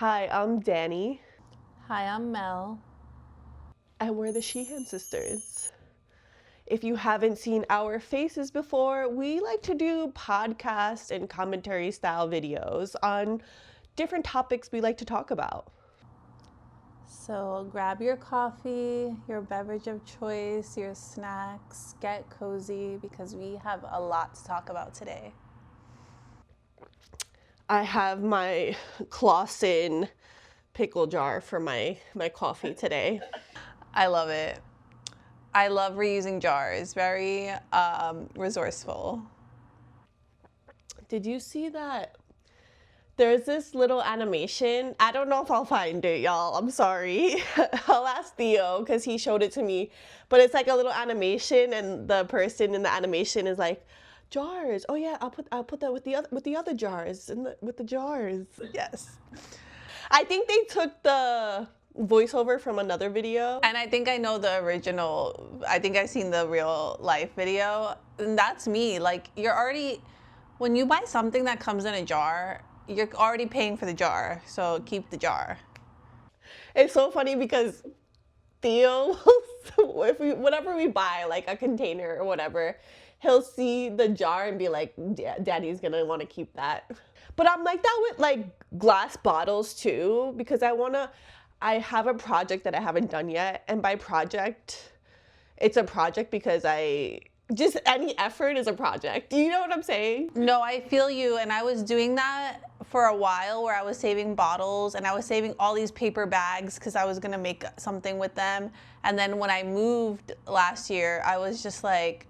Hi, I'm Danny, Hi, I'm Mel. and we're the Sheehan sisters. If you haven't seen our faces before, we like to do podcast and commentary style videos on different topics we like to talk about. So grab your coffee, your beverage of choice, your snacks, get cozy because we have a lot to talk about today. I have my Clausen pickle jar for my coffee today. I love it. I love reusing jars. Very resourceful. Did you see that? There's this little animation. I don't know if I'll find it, y'all. I'm sorry. I'll ask Theo because he showed it to me. But it's like a little animation, and the person in the animation is like, "Jars. Oh yeah, I'll put that with the other jars with the jars." Yes. I think they took the voiceover from another video. And I think I know the original. I think I've seen the real life video. And that's me. Like, when you buy something that comes in a jar, you're already paying for the jar. So keep the jar. It's so funny because Theo, whenever we buy like a container or whatever, he'll see the jar and be like, Daddy's gonna want to keep that. But I'm like that with like glass bottles too, because I have a project that I haven't done yet. And by project, it's a project because just any effort is a project. Do you know what I'm saying? No, I feel you. And I was doing that for a while where I was saving bottles and I was saving all these paper bags because I was going to make something with them. And then when I moved last year, I was just like,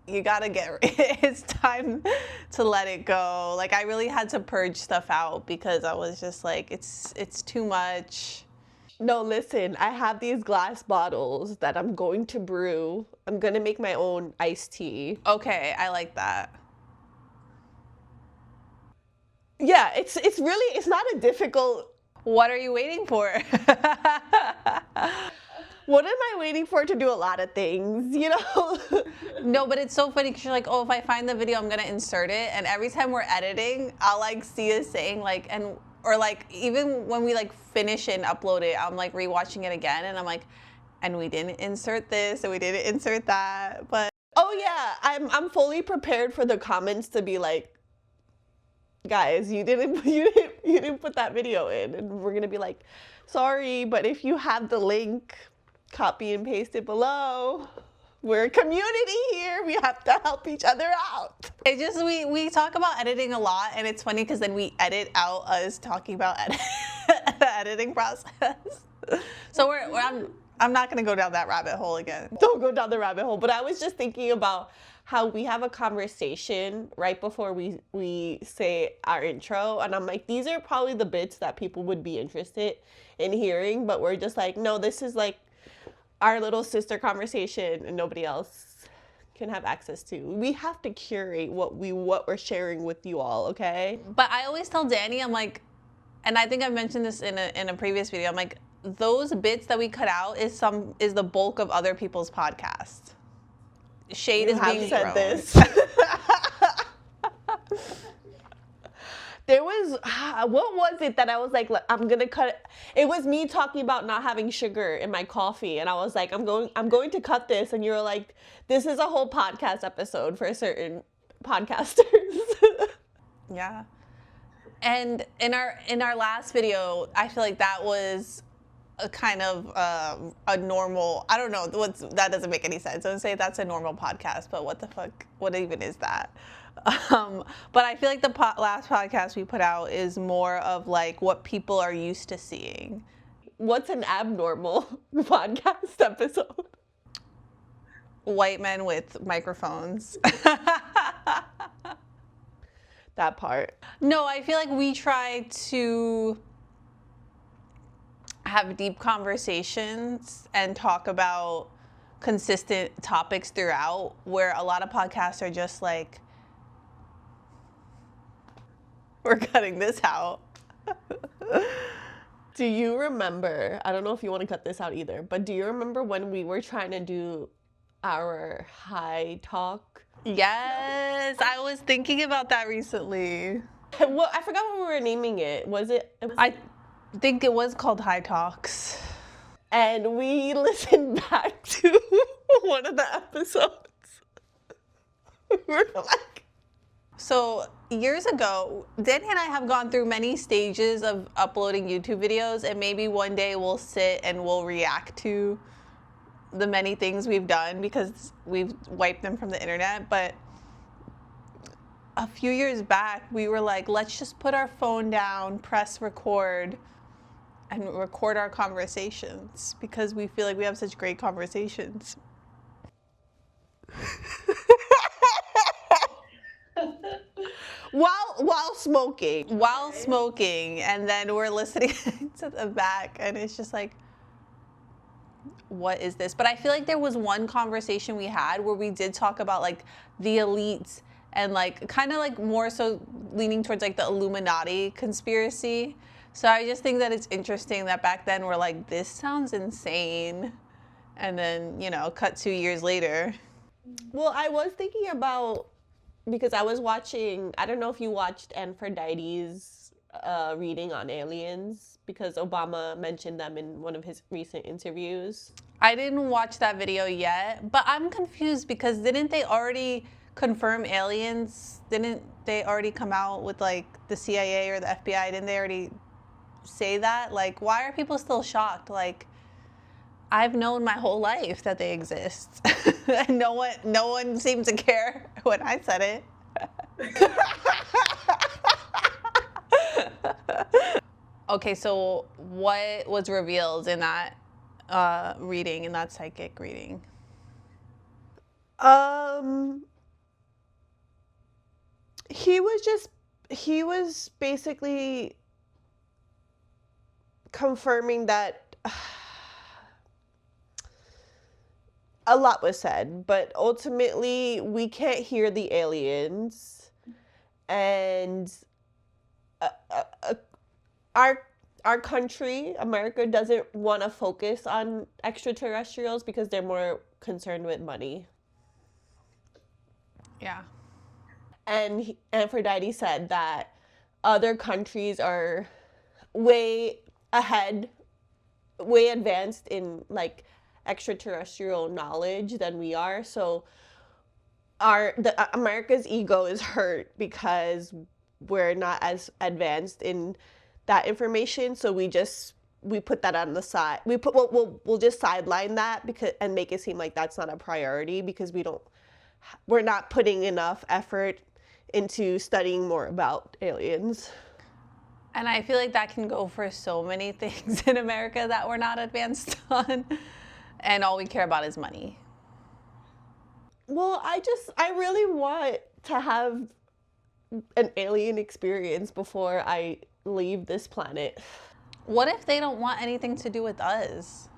you got to it's time to let it go. Like, I really had to purge stuff out because I was just like, it's too much. No, listen, I have these glass bottles that I'm going to brew. I'm going to make my own iced tea. Okay, I like that. Yeah, it's not a difficult. What are you waiting for? What am I waiting for to do a lot of things, you know? No, but it's so funny because you're like, oh, if I find the video, I'm going to insert it. And every time we're editing, I'll like see us saying like, or like even when we like finish it and upload it, I'm like rewatching it again. And I'm like, and we didn't insert this and we didn't insert that. But oh yeah, I'm fully prepared for the comments to be like, guys, you didn't put that video in. And we're going to be like, sorry, but if you have the link, copy and paste it below. We're a community here. We have to help each other out. It just, we talk about editing a lot, and it's funny because then we edit out us talking about the editing process. So I'm not going to go down that rabbit hole again. Don't go down the rabbit hole. But I was just thinking about how we have a conversation right before we say our intro. And I'm like, these are probably the bits that people would be interested in hearing. But we're just like, no, this is like our little sister conversation and nobody else can have access to. We have to curate what we're sharing with you all, okay? But I always tell Danny, I'm like, and I think I mentioned this in a previous video, I'm like, those bits that we cut out is the bulk of other people's podcasts. Shade is being said thrown. This. There was, what was it that I was like, I'm gonna cut it. It was me talking about not having sugar in my coffee, and I was like, I'm going to cut this, and you were like, this is a whole podcast episode for certain podcasters. Yeah. And in our last video, I feel like that was a kind of a normal, I don't know, that doesn't make any sense. I would say that's a normal podcast, but what the fuck, what even is that? But I feel like the last podcast we put out is more of like what people are used to seeing. What's an abnormal podcast episode? White men with microphones. That part. No, I feel like we try to have deep conversations and talk about consistent topics throughout, where a lot of podcasts are just like, we're cutting this out. Do you remember, I don't know if you want to cut this out either, but do you remember when we were trying to do our high talk? Yes, I was thinking about that recently. Well, I forgot what we were naming it. It was I think it was called High Talks. and we listened back to one of the episodes. We're like, So years ago, Danny and I have gone through many stages of uploading YouTube videos, and maybe one day we'll sit and we'll react to the many things we've done because we've wiped them from the internet. But a few years back, we were like, let's just put our phone down, press record, and record our conversations because we feel like we have such great conversations. while smoking. While smoking, and then we're listening to the back, and it's just like, what is this? But I feel like there was one conversation we had where we did talk about like the elites and like kind of like more so leaning towards like the Illuminati conspiracy. So I just think that it's interesting that back then we're like, this sounds insane. And then, you know, cut 2 years later. Well, I was thinking about, because I was watching, I don't know if you watched Aphrodite's reading on aliens, because Obama mentioned them in one of his recent interviews. I didn't watch that video yet, but I'm confused because didn't they already confirm aliens? Didn't they already come out with like the CIA or the FBI? Didn't they already say that? Like, why are people still shocked? Like, I've known my whole life that they exist. And no one seemed to care when I said it. Okay, so what was revealed in that reading, in that psychic reading? He was basically confirming that a lot was said, but ultimately we can't hear the aliens, and our country, America, doesn't want to focus on extraterrestrials because they're more concerned with money. Yeah. And Aphrodite said that other countries are way ahead, way advanced in like extraterrestrial knowledge than we are. So America's ego is hurt because we're not as advanced in that information. So we put that on the side. We'll just sideline that because and make it seem like that's not a priority because we're not putting enough effort into studying more about aliens. And I feel like that can go for so many things in America that we're not advanced on. And all we care about is money. Well, I really want to have an alien experience before I leave this planet. What if they don't want anything to do with us?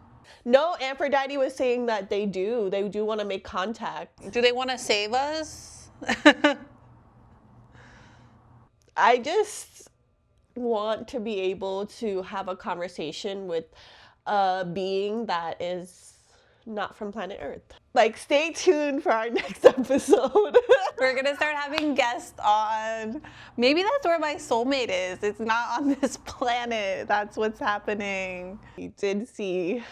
No, Aphrodite was saying that they do. They do want to make contact. Do they want to save us? I just want to be able to have a conversation with a being that is not from planet Earth. Like, stay tuned for our next episode. We're gonna start having guests on. Maybe that's where my soulmate is. It's not on this planet. That's what's happening. You did see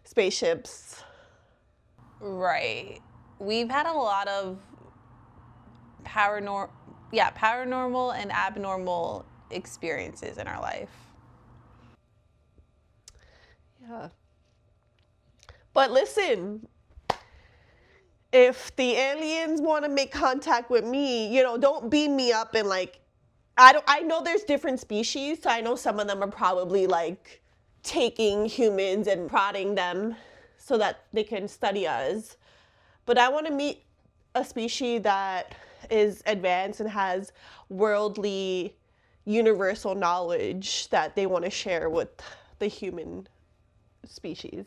spaceships. Right. We've had a lot of paranormal and abnormal experiences in our life. Yeah. But listen, if the aliens want to make contact with me, don't beam me up and like, I know there's different species, so I know some of them are probably like taking humans and prodding them so that they can study us. But I want to meet a species that is advanced and has worldly, universal knowledge that they want to share with the human species.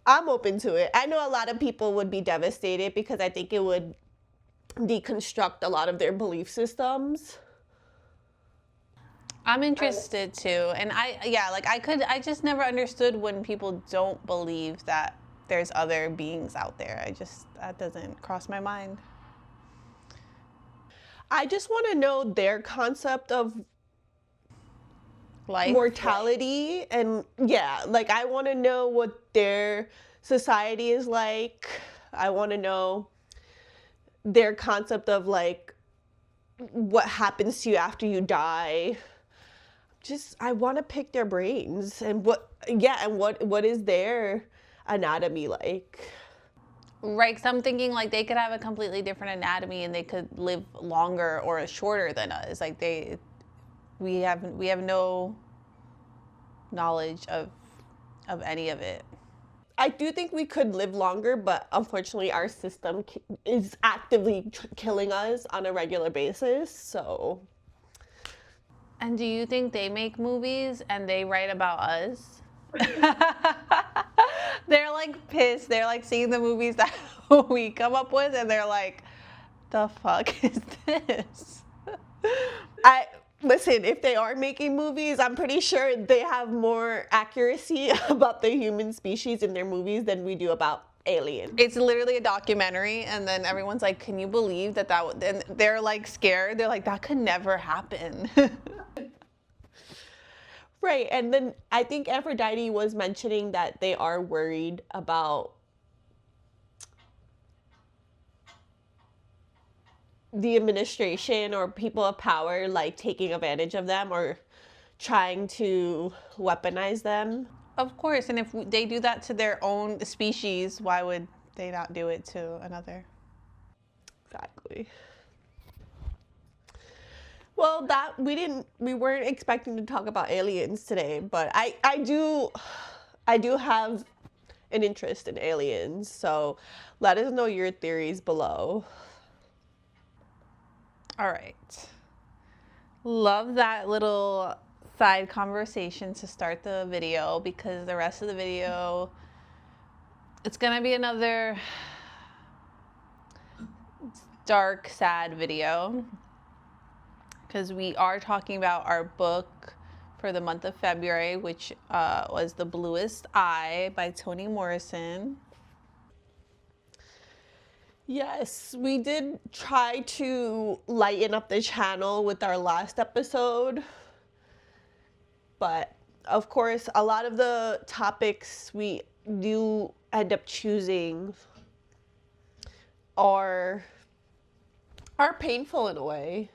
I'm open to it. I know a lot of people would be devastated because I think it would deconstruct a lot of their belief systems. I'm interested too. And I just never understood when people don't believe that there's other beings out there. That doesn't cross my mind. I just want to know their concept of Life. mortality, and yeah, like I want to know what their society is like. I want to know their concept of like what happens to you after you die. Just I want to pick their brains and what is their anatomy like. Right, 'cause I'm thinking like they could have a completely different anatomy and they could live longer or shorter than us. Like we have no knowledge of any of it. I do think we could live longer, but unfortunately our system is actively killing us on a regular basis, so. And do you think they make movies and they write about us? They're like pissed. They're like seeing the movies that we come up with and they're like, the fuck is this? Listen, if they are making movies, I'm pretty sure they have more accuracy about the human species in their movies than we do about aliens. It's literally a documentary, and then everyone's like, can you believe that and they're like scared. They're like, that could never happen. Right, and then I think Aphrodite was mentioning that they are worried about the administration or people of power like taking advantage of them or trying to weaponize them. Of course, and if they do that to their own species, why would they not do it to another? Exactly. Well, we weren't expecting to talk about aliens today, but I do have an interest in aliens, so let us know your theories below. All right. Love that little side conversation to start the video, because the rest of the video, it's gonna be another dark, sad video, because we are talking about our book for the month of February, which was The Bluest Eye by Toni Morrison. Yes, we did try to lighten up the channel with our last episode, but of course, a lot of the topics we do end up choosing are painful in a way.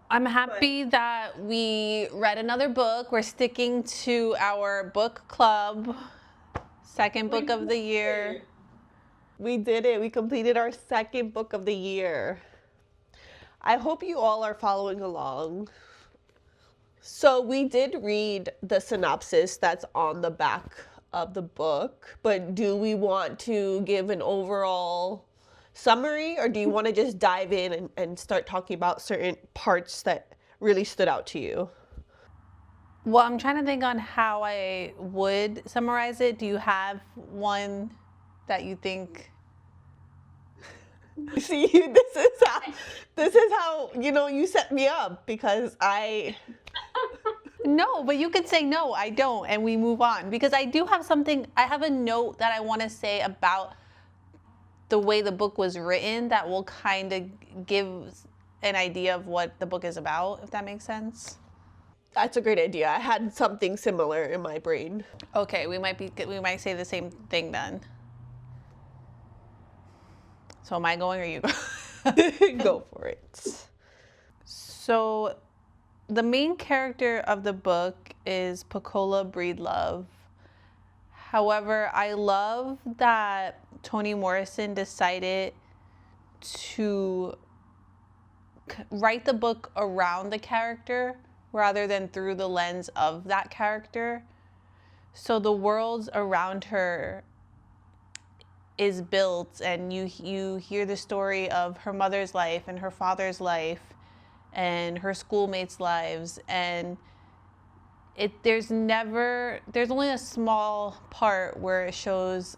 I'm happy that we read another book. We're sticking to our book club. Second book of the year. We did it. We completed our second book of the year. I hope you all are following along. So we did read the synopsis that's on the back of the book, but do we want to give an overall summary, or do you want to just dive in and start talking about certain parts that really stood out to you? Well, I'm trying to think on how I would summarize it. Do you have one that you think? See, this is how you set me up, because No, but you could say no, I don't, and we move on, because I do have something. I have a note that I want to say about the way the book was written that will kind of give an idea of what the book is about, if that makes sense. That's a great idea. I had something similar in my brain. Okay, we might say the same thing then. So am I going or you going? Go for it. So the main character of the book is Pecola Breedlove. However, I love that Toni Morrison decided to write the book around the character rather than through the lens of that character. So the worlds around her is built, and you hear the story of her mother's life and her father's life and her schoolmates' lives, and there's only a small part where it shows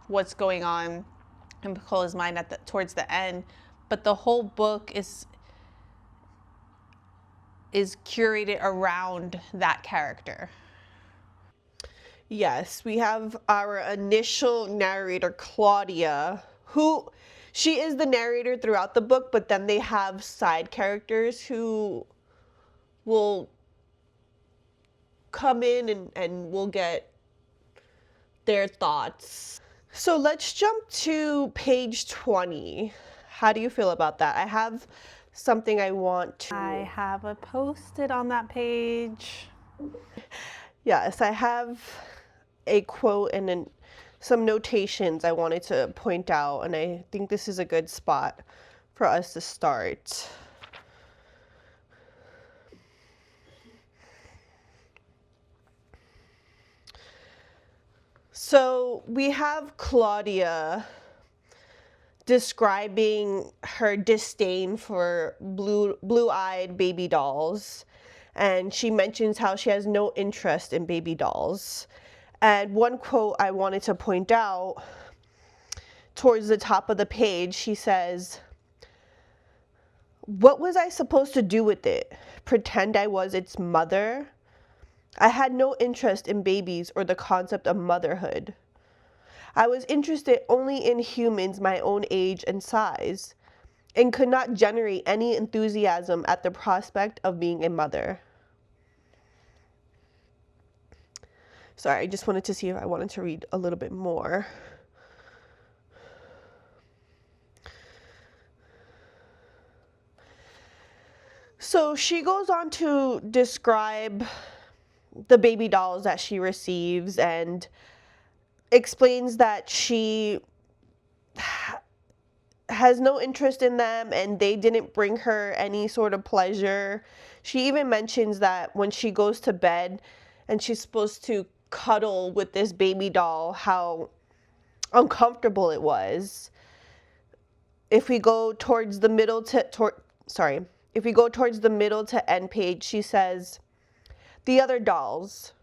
what's going on in Pecola's mind towards the end, but the whole book is curated around that character. Yes, we have our initial narrator, Claudia, who she is the narrator throughout the book, but then they have side characters who will come in and we'll get their thoughts. So let's jump to page 20. How do you feel about that? I have something I want to. I have a post-it on that page. Yes, I have a quote and then some notations I wanted to point out, and I think this is a good spot for us to start. So we have Claudia describing her disdain for blue-eyed baby dolls, and she mentions how she has no interest in baby dolls. And one quote I wanted to point out, towards the top of the page, she says, "What was I supposed to do with it? Pretend I was its mother? I had no interest in babies or the concept of motherhood. I was interested only in humans my own age and size, and could not generate any enthusiasm at the prospect of being a mother." Sorry, I just wanted to see if I wanted to read a little bit more. So she goes on to describe the baby dolls that she receives and explains that she has no interest in them and they didn't bring her any sort of pleasure. She even mentions that when she goes to bed and she's supposed to cuddle with this baby doll, how uncomfortable it was. If we go towards the middle if we go towards the middle to end page, she says, "The other dolls,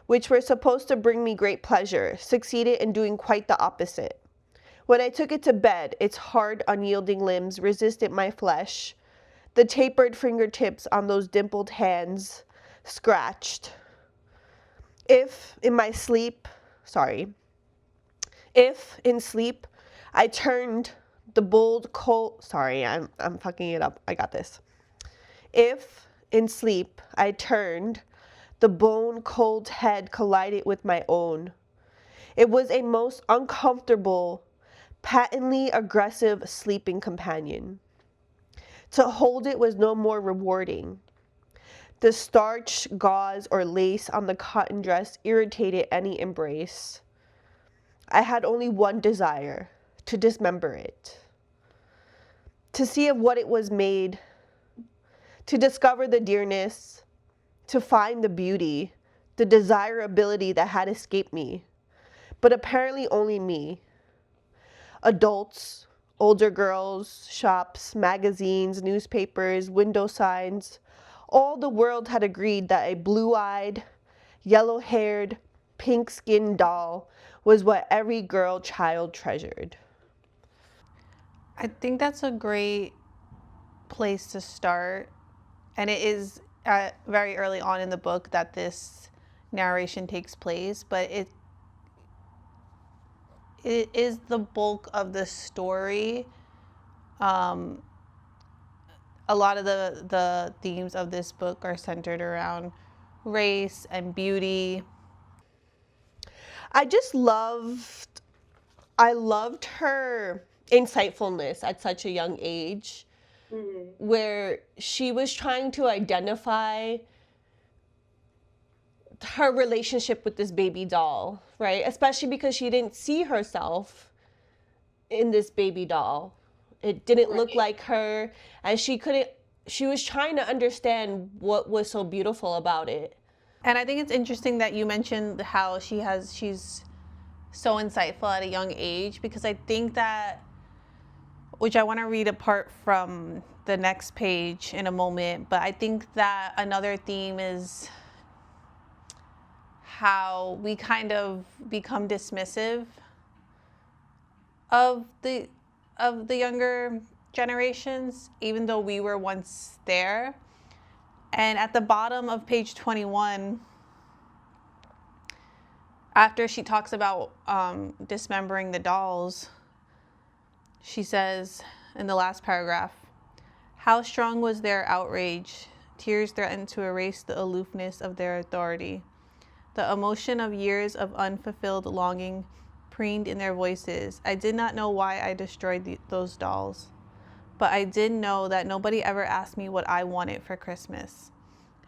which were supposed to bring me great pleasure, succeeded in doing quite the opposite. When I took it to bed, its hard, unyielding limbs resisted my flesh. The tapered fingertips on those dimpled hands scratched. If in sleep, I turned the bold cold, I'm fucking it up. I got this. If in sleep I turned, the bone cold head collided with my own. It was a most uncomfortable, patently aggressive sleeping companion. To hold it was no more rewarding. The starch, gauze, or lace on the cotton dress irritated any embrace. I had only one desire, to dismember it, to see of what it was made, to discover the dearness, to find the beauty, the desirability that had escaped me, but apparently only me. Adults, older girls, shops, magazines, newspapers, window signs, all the world had agreed that a blue-eyed, yellow-haired, pink-skinned doll was what every girl child treasured." I think that's a great place to start. And it is very early on in the book that this narration takes place, but it is the bulk of the story. A lot of the themes of this book are centered around race and beauty. I loved her insightfulness at such a young age, where she was trying to identify her relationship with this baby doll, right? Especially because she didn't see herself in this baby doll. It didn't look like her, and she was trying to understand what was so beautiful about it. And I think it's interesting that you mentioned how she's so insightful at a young age, because I think that, which I want to read a part from the next page in a moment, but I think that another theme is how we kind of become dismissive of the younger generations, even though we were once there. And at the bottom of page 21, After she talks about dismembering the dolls, she says in the last paragraph, how strong was their outrage? Tears threatened to erase the aloofness of their authority. The emotion of years of unfulfilled longing preened in their voices. I did not know why I destroyed those dolls, but I did know that nobody ever asked me what I wanted for Christmas.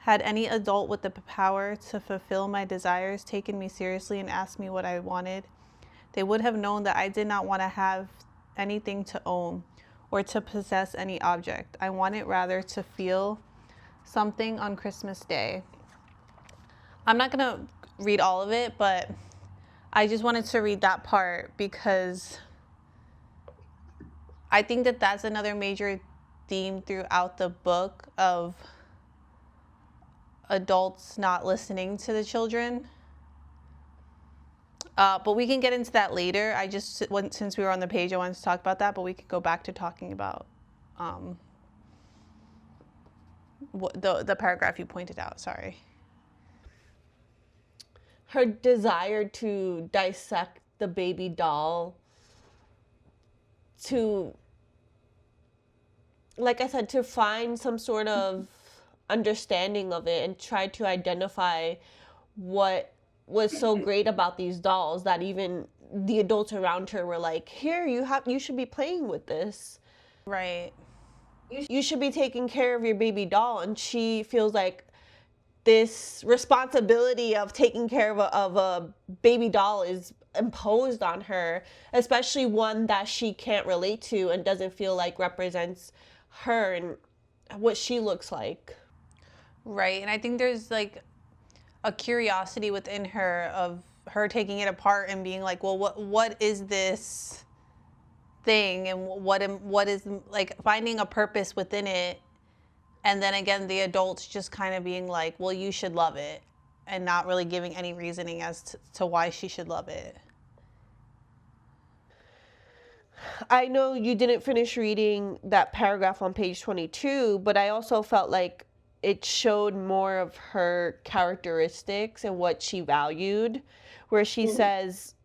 Had any adult with the power to fulfill my desires taken me seriously and asked me what I wanted, they would have known that I did not want to have anything to own or to possess any object. I wanted rather to feel something on Christmas Day. I'm not going to read all of it, but I just wanted to read that part because I think that that's another major theme throughout the book of adults not listening to the children. But we can get into that later. I just, since we were on the page, I wanted to talk about that, but we could go back to talking about the paragraph you pointed out. Sorry. Her desire to dissect the baby doll, to, like I said, to find some sort of understanding of it and try to identify what was so great about these dolls that even the adults around her were like, here, you should be playing with this. Right. You should be taking care of your baby doll. And she feels like this responsibility of taking care of a baby doll is imposed on her, especially one that she can't relate to and doesn't feel like represents her and what she looks like. Right. And I think there's like a curiosity within her of her taking it apart and being like, well, what is this thing, and what is, like, finding a purpose within it. And then again, the adults just kind of being like, well, you should love it, and not really giving any reasoning as to why she should love it. I know you didn't finish reading that paragraph on page 22, but I also felt like it showed more of her characteristics and what she valued, where she says,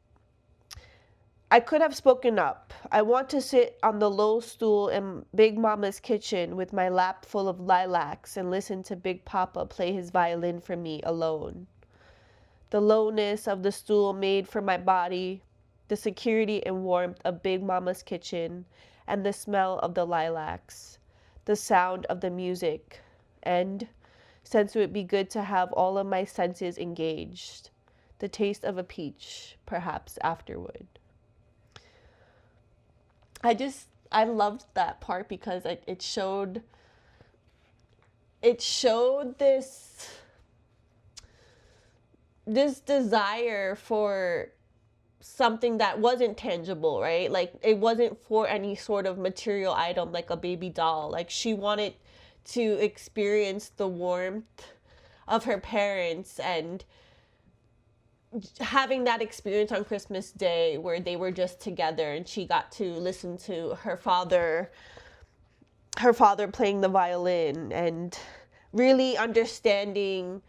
I could have spoken up. I want to sit on the low stool in Big Mama's kitchen with my lap full of lilacs and listen to Big Papa play his violin for me alone. The lowness of the stool made for my body the security and warmth of Big Mama's kitchen, and the smell of the lilacs, the sound of the music, and, since it would be good to have all of my senses engaged, the taste of a peach, perhaps afterward. I loved that part because it showed this desire for something that wasn't tangible, right? Like, it wasn't for any sort of material item like a baby doll. Like, she wanted to experience the warmth of her parents and having that experience on Christmas Day where they were just together and she got to listen to her father playing the violin and really understanding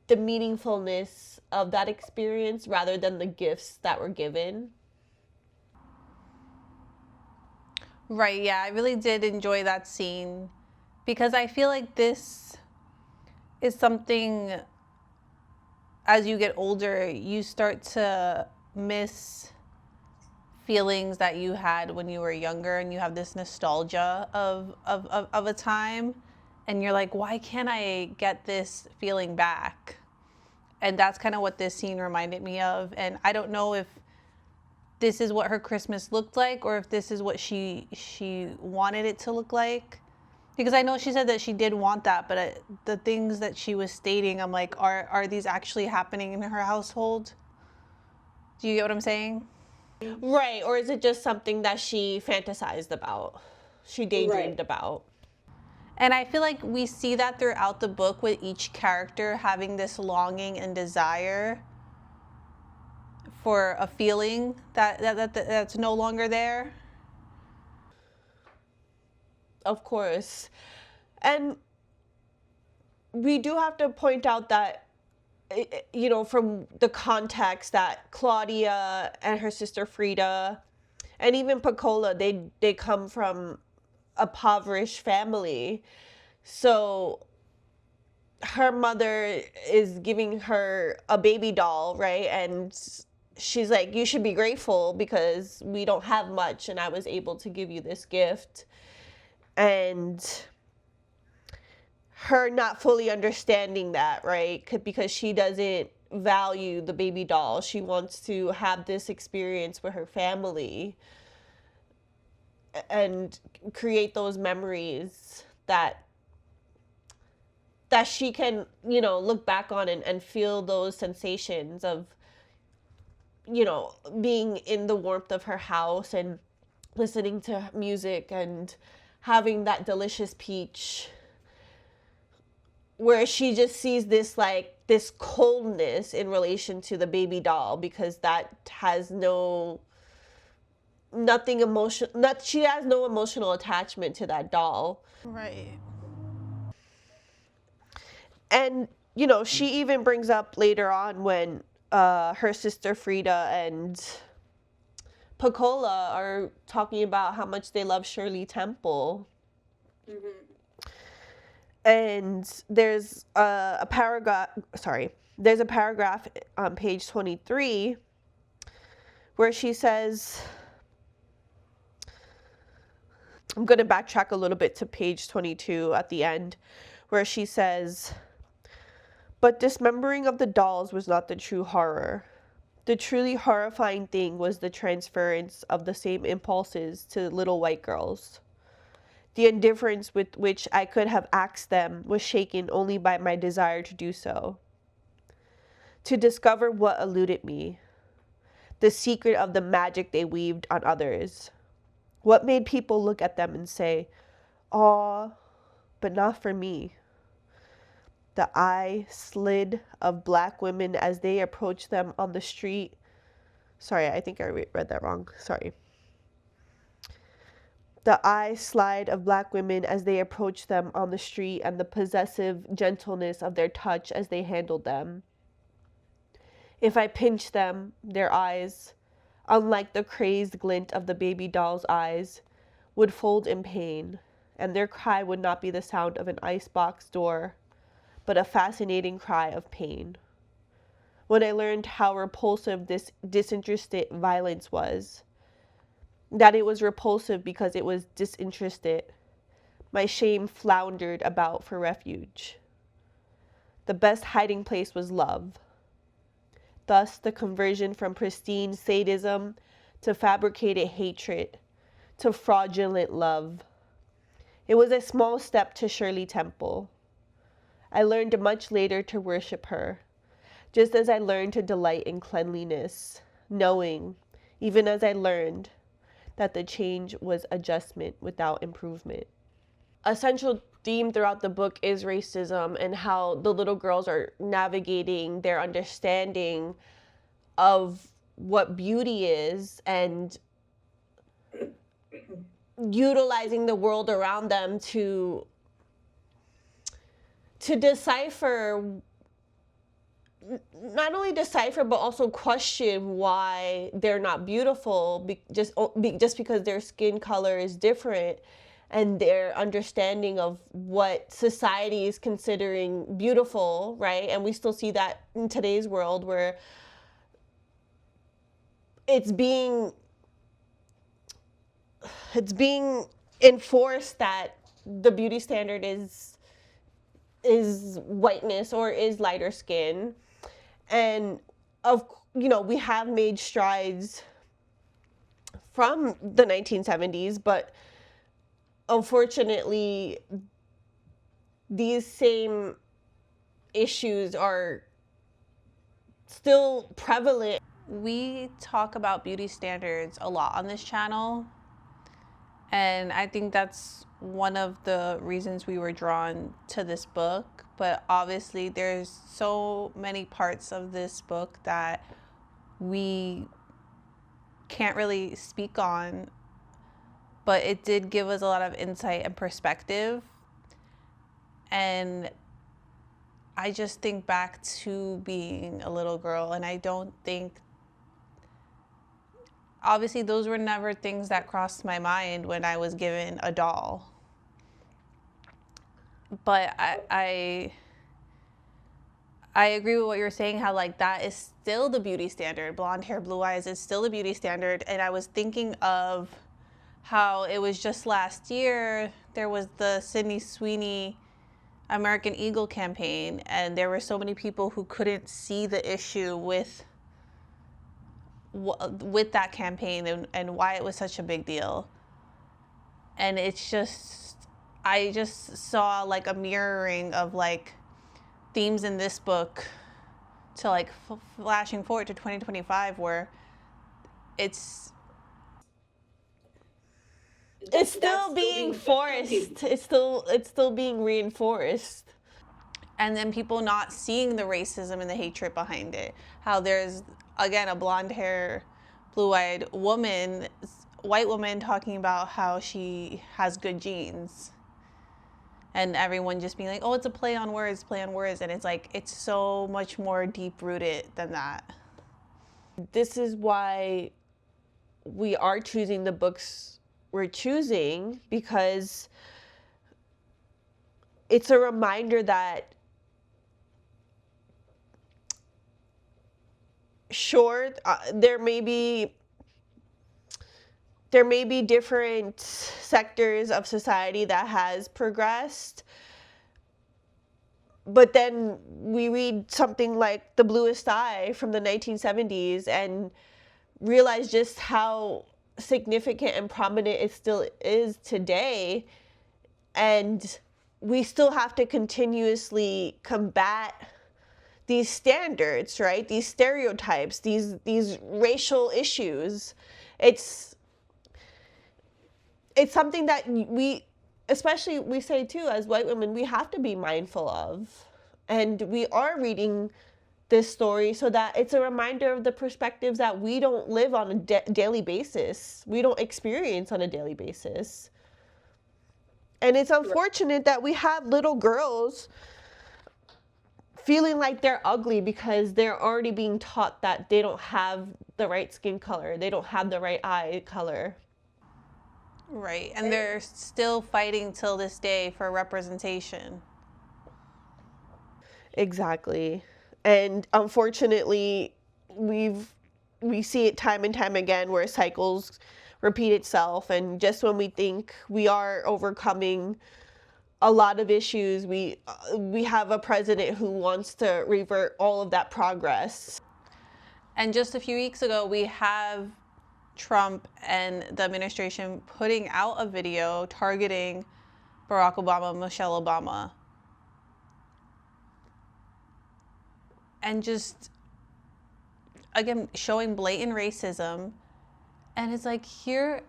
the meaningfulness of that experience rather than the gifts that were given. Right, yeah, I really did enjoy that scene because I feel like this is something, as you get older, you start to miss feelings that you had when you were younger, and you have this nostalgia of a time, and you're like, why can't I get this feeling back? And that's kind of what this scene reminded me of. And I don't know if this is what her Christmas looked like or if this is what she wanted it to look like. Because I know she said that she did want that, but the things that she was stating, I'm like, are these actually happening in her household? Do you get what I'm saying? Right, or is it just something that she fantasized about? She daydreamed about. And I feel like we see that throughout the book with each character having this longing and desire for a feeling that's no longer there. Of course. And we do have to point out that from the context that Claudia and her sister Frida, and even Piccola, they come from a impoverished family. So her mother is giving her a baby doll, right? And she's like, you should be grateful because we don't have much and I was able to give you this gift. And her not fully understanding that, right? Because she doesn't value the baby doll. She wants to have this experience with her family and create those memories that she can, look back on and feel those sensations of, being in the warmth of her house and listening to music and having that delicious peach, where she just sees this coldness in relation to the baby doll because that has she has no emotional attachment to that doll. Right. And, she even brings up later on when her sister Frida and Piccola are talking about how much they love Shirley Temple. Mm-hmm. And there's a paragraph on page 23 where she says, I'm going to backtrack a little bit to page 22 at the end, where she says, but dismembering of the dolls was not the true horror. The truly horrifying thing was the transference of the same impulses to little white girls. The indifference with which I could have axed them was shaken only by my desire to do so. To discover what eluded me, the secret of the magic they weaved on others. What made people look at them and say, "Aw, but not for me." The eye slid of black women as they approached them on the street. Sorry, I think I read that wrong. Sorry. The eye slide of black women as they approached them on the street and the possessive gentleness of their touch as they handled them. If I pinched them, their eyes, unlike the crazed glint of the baby doll's eyes, would fold in pain, and their cry would not be the sound of an icebox door, but a fascinating cry of pain. When I learned how repulsive this disinterested violence was, that it was repulsive because it was disinterested, my shame floundered about for refuge. The best hiding place was love. Thus, the conversion from pristine sadism to fabricated hatred to fraudulent love. It was a small step to Shirley Temple. I learned much later to worship her, just as I learned to delight in cleanliness, knowing, even as I learned, that the change was adjustment without improvement. A central theme throughout the book is racism and how the little girls are navigating their understanding of what beauty is and utilizing the world around them to decipher, not only decipher, but also question why they're not beautiful, just because their skin color is different, and their understanding of what society is considering beautiful, right? And we still see that in today's world where it's being enforced that the beauty standard is whiteness or is lighter skin. And we have made strides from the 1970s, but unfortunately these same issues are still prevalent. We talk about beauty standards a lot on this channel, and I think that's one of the reasons we were drawn to this book. But obviously there's so many parts of this book that we can't really speak on, but it did give us a lot of insight and perspective. And I just think back to being a little girl, and I don't think, obviously those were never things that crossed my mind when I was given a doll. But I agree with what you're saying, how like that is still the beauty standard. Blonde hair, blue eyes is still the beauty standard. And I was thinking of how it was just last year, there was the Sydney Sweeney American Eagle campaign, and there were so many people who couldn't see the issue with that campaign and why it was such a big deal. And it's just, I just saw like a mirroring of like themes in this book to like flashing forward to 2025, where it's still being forced. It's still being reinforced. And then people not seeing the racism and the hatred behind it. How there's, again, a blonde hair, blue-eyed woman, white woman talking about how she has good genes. And everyone just being like, oh, it's a play on words. And it's like, it's so much more deep-rooted than that. This is why we are choosing the books we're choosing, because it's a reminder that sure, there may be different sectors of society that has progressed, but then we read something like The Bluest Eye from the 1970s and realize just how significant and prominent it still is today, and we still have to continuously combat these standards, right? These stereotypes, these racial issues. It's something that we, especially we say too as white women, we have to be mindful of. And we are reading this story so that it's a reminder of the perspectives that we don't live on a daily basis. We don't experience on a daily basis. And it's unfortunate that we have little girls feeling like they're ugly because they're already being taught that they don't have the right skin color, they don't have the right eye color. Right, and they're still fighting till this day for representation. Exactly. And unfortunately, we see it time and time again where cycles repeat itself, and just when we think we are overcoming a lot of issues, we have a president who wants to revert all of that progress. And just a few weeks ago, we have Trump and the administration putting out a video targeting Barack Obama, Michelle Obama. And just, again, showing blatant racism. And it's like, here,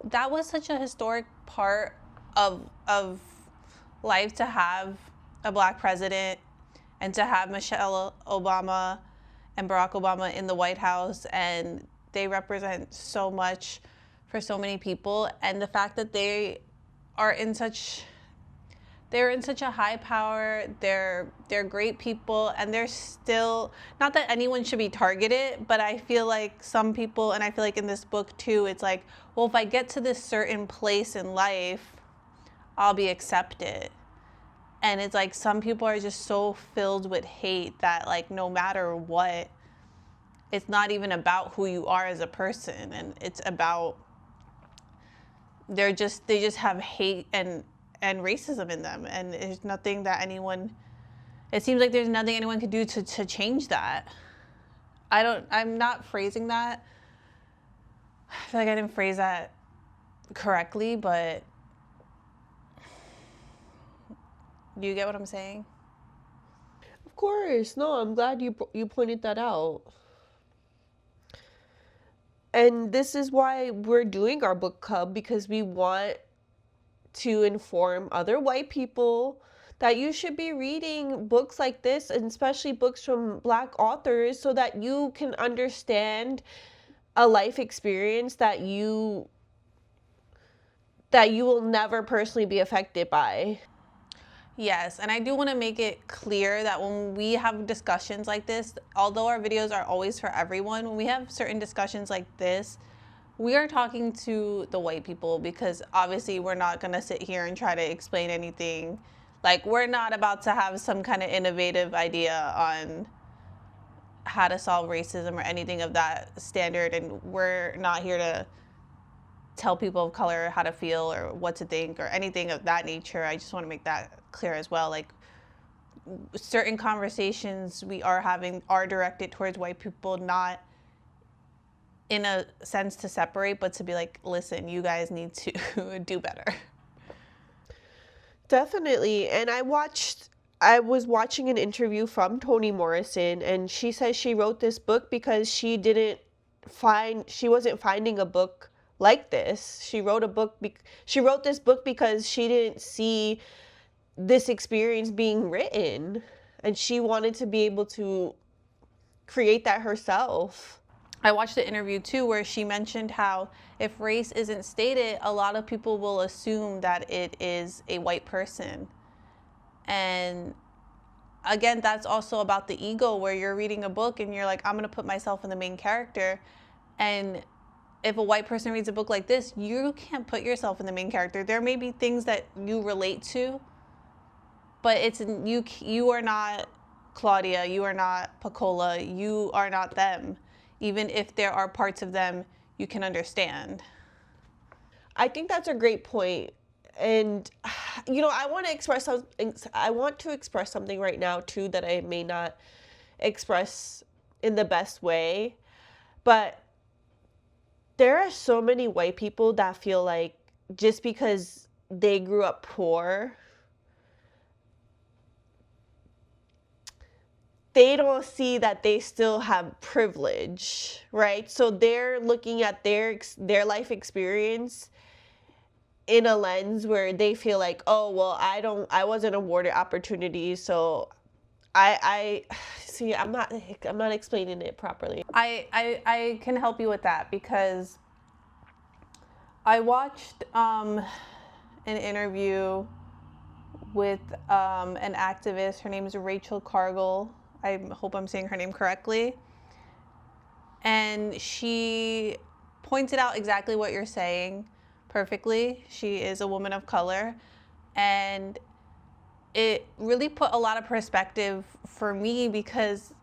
that was such a historic part of life, to have a black president and to have Michelle Obama and Barack Obama in the White House, and they represent so much for so many people. And the fact that they are in such a high power, they're great people, and they're still, not that anyone should be targeted, but I feel like some people, and I feel like in this book too, it's like, well, if I get to this certain place in life, I'll be accepted. And it's like some people are just so filled with hate that like no matter what, it's not even about who you are as a person, and it's about they just have hate and racism in them, and there's nothing that it seems like there's nothing anyone could do to change that. I'm not phrasing that. I feel like I didn't phrase that correctly, but do you get what I'm saying? Of course. No, I'm glad you pointed that out. And this is why we're doing our book club, because we want to inform other white people that you should be reading books like this, and especially books from Black authors, so that you can understand a life experience that you will never personally be affected by. Yes, and I do want to make it clear that when we have discussions like this, although our videos are always for everyone, when we have certain discussions like this, we are talking to the white people, because obviously we're not going to sit here and try to explain anything. Like, we're not about to have some kind of innovative idea on how to solve racism or anything of that standard, and we're not here to tell people of color how to feel or what to think or anything of that nature. I just want to make that clear as well. Like, certain conversations we are having are directed towards white people, not in a sense to separate, but to be like, listen, you guys need to do better. Definitely. And I was watching an interview from Toni Morrison, and she says she wrote this book because she wasn't finding a book like this. She wrote this book because she didn't see this experience being written, and she wanted to be able to create that herself. I watched the interview too where she mentioned how if race isn't stated, a lot of people will assume that it is a white person. And again, that's also about the ego, where you're reading a book and you're like, I'm going to put myself in the main character. And if a white person reads a book like this, you can't put yourself in the main character. There may be things that you relate to, but you are not Claudia, you are not Pacola, you are not them. Even if there are parts of them you can understand. I think that's a great point. And I want to express something right now too that I may not express in the best way. But there are so many white people that feel like just because they grew up poor, they don't see that they still have privilege, right? So they're looking at their life experience in a lens where they feel like, oh, well, I wasn't awarded opportunities, so I see, I'm not explaining it properly. I can help you with that, because I watched an interview with an activist. Her name is Rachel Cargle. I hope I'm saying her name correctly. And she pointed out exactly what you're saying perfectly. She is a woman of color. And it really put a lot of perspective for me, because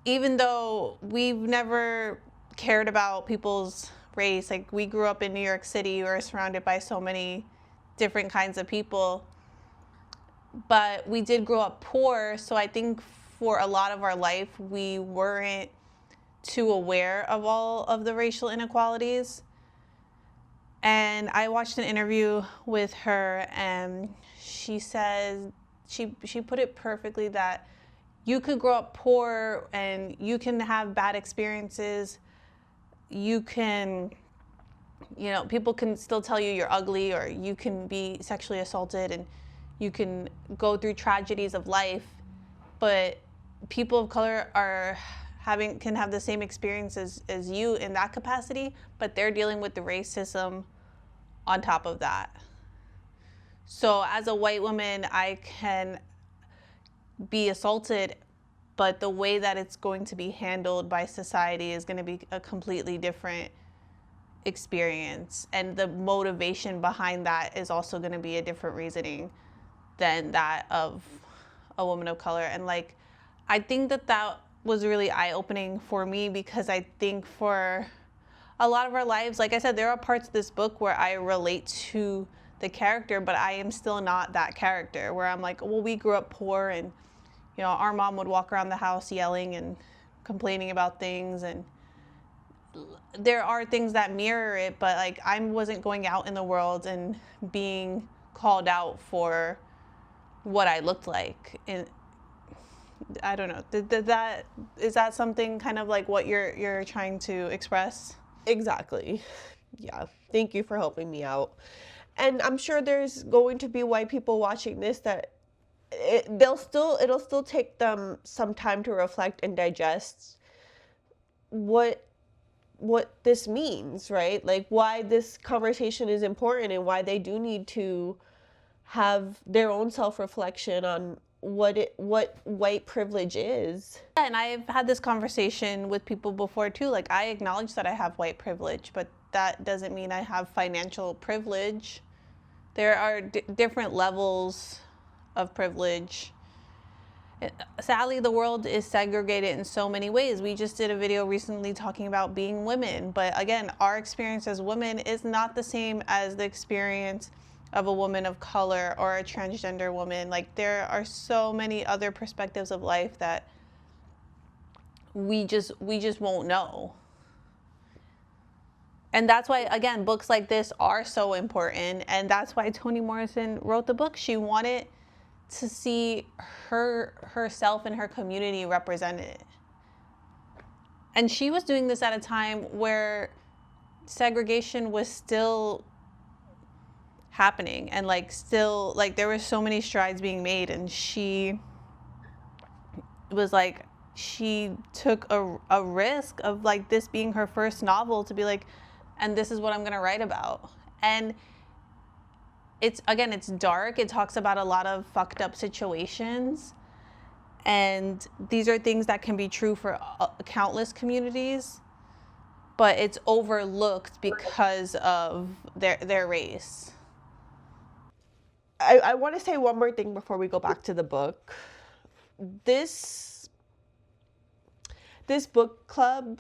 even though we've never cared about people's race, like we grew up in New York City, we were surrounded by so many different kinds of people, but we did grow up poor. So I think for a lot of our life, we weren't too aware of all of the racial inequalities. And I watched an interview with her, and she says, she put it perfectly, that you could grow up poor and you can have bad experiences. You can, people can still tell you you're ugly, or you can be sexually assaulted, and you can go through tragedies of life, but people of color can have the same experiences as you in that capacity, but they're dealing with the racism on top of that. So as a white woman, I can be assaulted, but the way that it's going to be handled by society is going to be a completely different experience. And the motivation behind that is also going to be a different reasoning than that of a woman of color. And I think that was really eye-opening for me, because I think for a lot of our lives, like I said, there are parts of this book where I relate to the character, but I am still not that character, where I'm like, well, we grew up poor, and our mom would walk around the house yelling and complaining about things, and there are things that mirror it, but I wasn't going out in the world and being called out for what I looked like. And I don't know, is that something kind of like what you're trying to express? Exactly. Yeah. Thank you for helping me out. And I'm sure there's going to be white people watching this that it'll still take them some time to reflect and digest what this means, right? Like why this conversation is important and why they do need to have their own self-reflection on what white privilege is. And I've had this conversation with people before too. Like, I acknowledge that I have white privilege, but that doesn't mean I have financial privilege. There are different levels of privilege. Sadly, the world is segregated in so many ways. We just did a video recently talking about being women, but again, our experience as women is not the same as the experience of a woman of color or a transgender woman. Like, there are so many other perspectives of life that we just won't know. And that's why, again, books like this are so important. And that's why Toni Morrison wrote the book. She wanted to see herself and her community represented. And she was doing this at a time where segregation was still happening, and like still, like, there were so many strides being made, and she was like, she took a risk of like this being her first novel to be like, and this is what I'm gonna write about. And it's, again, it's dark. It talks about a lot of fucked up situations. And these are things that can be true for countless communities, but it's overlooked because of their race. I want to say one more thing before we go back to the book. This book club,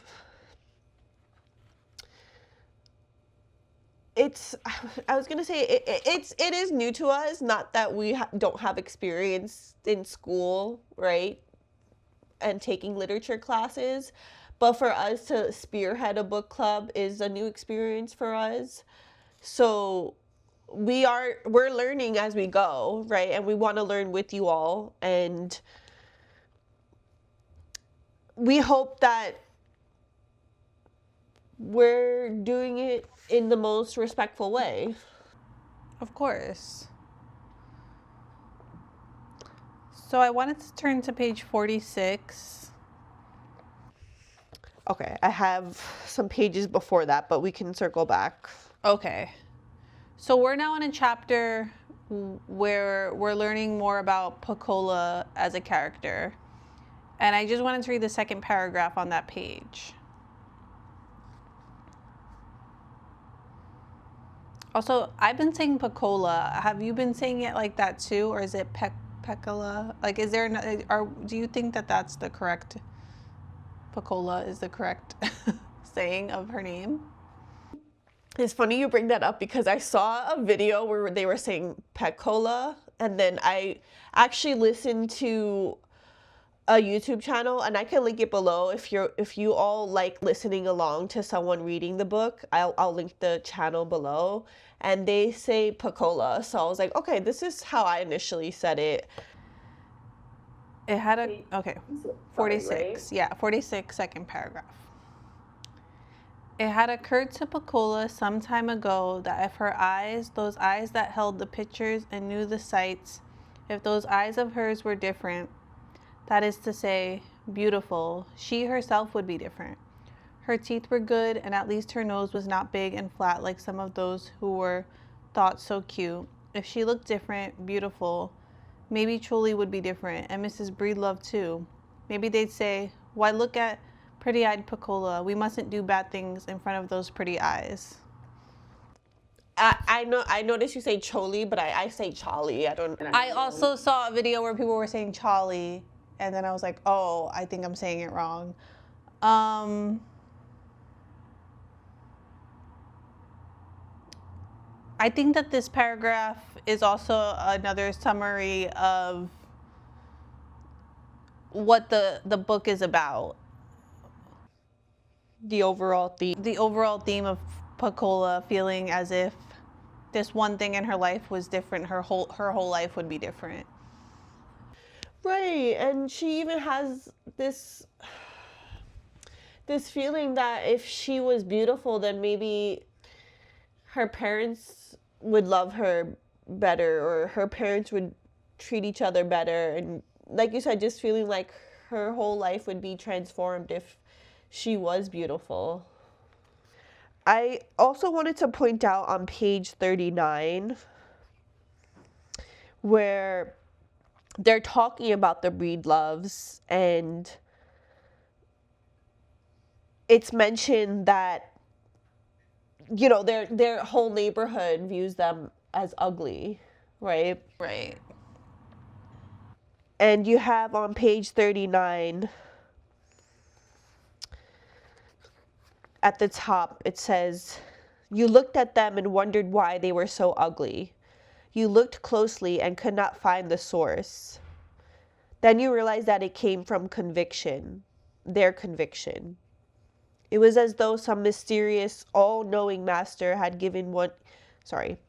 I was gonna say it is new to us. Not that we don't have experience in school, right, and taking literature classes, but for us to spearhead a book club is a new experience for us. So we're learning as we go, right, and we want to learn with you all, and we hope that we're doing it in the most respectful way. Of course. So I wanted to turn to page 46. Okay, I have some pages before that, but we can circle back. Okay. So we're now in a chapter where we're learning more about Pecola as a character. And I just wanted to read the second paragraph on that page. Also, I've been saying Pecola. Have you been saying it like that too? Or is it Pecola? Like, is there, do you think that that's the correct, Pecola is the correct saying of her name? It's funny you bring that up because I saw a video where they were saying Pecola, and then I actually listened to a YouTube channel, and I can link it below if you all like listening along to someone reading the book. I'll link the channel below, and they say Pecola, so I was like, okay, this is how I initially said it. It had a, okay, 46, right? yeah, 46, second paragraph. It had occurred to Pecola some time ago that if her eyes, those eyes that held the pictures and knew the sights, if those eyes of hers were different, that is to say, beautiful, she herself would be different. Her teeth were good, and at least her nose was not big and flat like some of those who were thought so cute. If she looked different, beautiful, maybe Truly would be different, and Mrs. Breedlove too. Maybe they'd say, why look at pretty-eyed Pecola. We mustn't do bad things in front of those pretty eyes. I know. I noticed you say Choli, but I say Charlie. I also saw a video where people were saying Charlie, and then I was like, oh, I think I'm saying it wrong. I think that this paragraph is also another summary of what the book is about. The overall theme. The overall theme of Pecola feeling as if this one thing in her life was different, her whole life would be different. Right, and she even has this feeling that if she was beautiful, then maybe her parents would love her better, or her parents would treat each other better, and like you said, just feeling like her whole life would be transformed if she was beautiful. I also wanted to point out on page 39, where they're talking about the Breedloves, and it's mentioned that, you know, their whole neighborhood views them as ugly, right? Right. And you have on page 39 at the top, it says, "You looked at them and wondered why they were so ugly. You looked closely and could not find the source. Then you realized that it came from conviction, their conviction. It was as though some mysterious, all-knowing master had given one, sorry.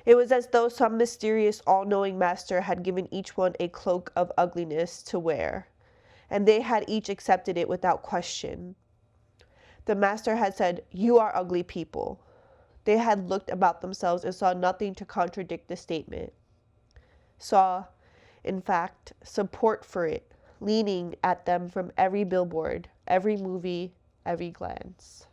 It was as though some mysterious, all-knowing master had given each one a cloak of ugliness to wear, and they had each accepted it without question. The master had said, 'You are ugly people.' They had looked about themselves and saw nothing to contradict the statement. Saw, in fact, support for it, leaning at them from every billboard, every movie, every glance."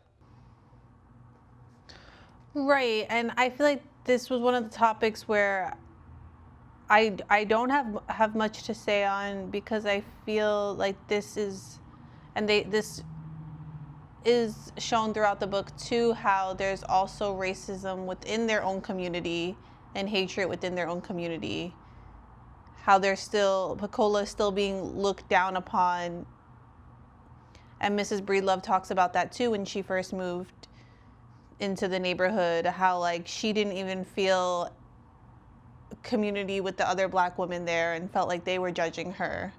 Right. And I feel like this was one of the topics where I don't have much to say on, because I feel like this is, and this is shown throughout the book too, how there's also racism within their own community and hatred within their own community. How Pecola is still being looked down upon. And Mrs. Breedlove talks about that too when she first moved into the neighborhood, how like she didn't even feel community with the other Black women there and felt like they were judging her.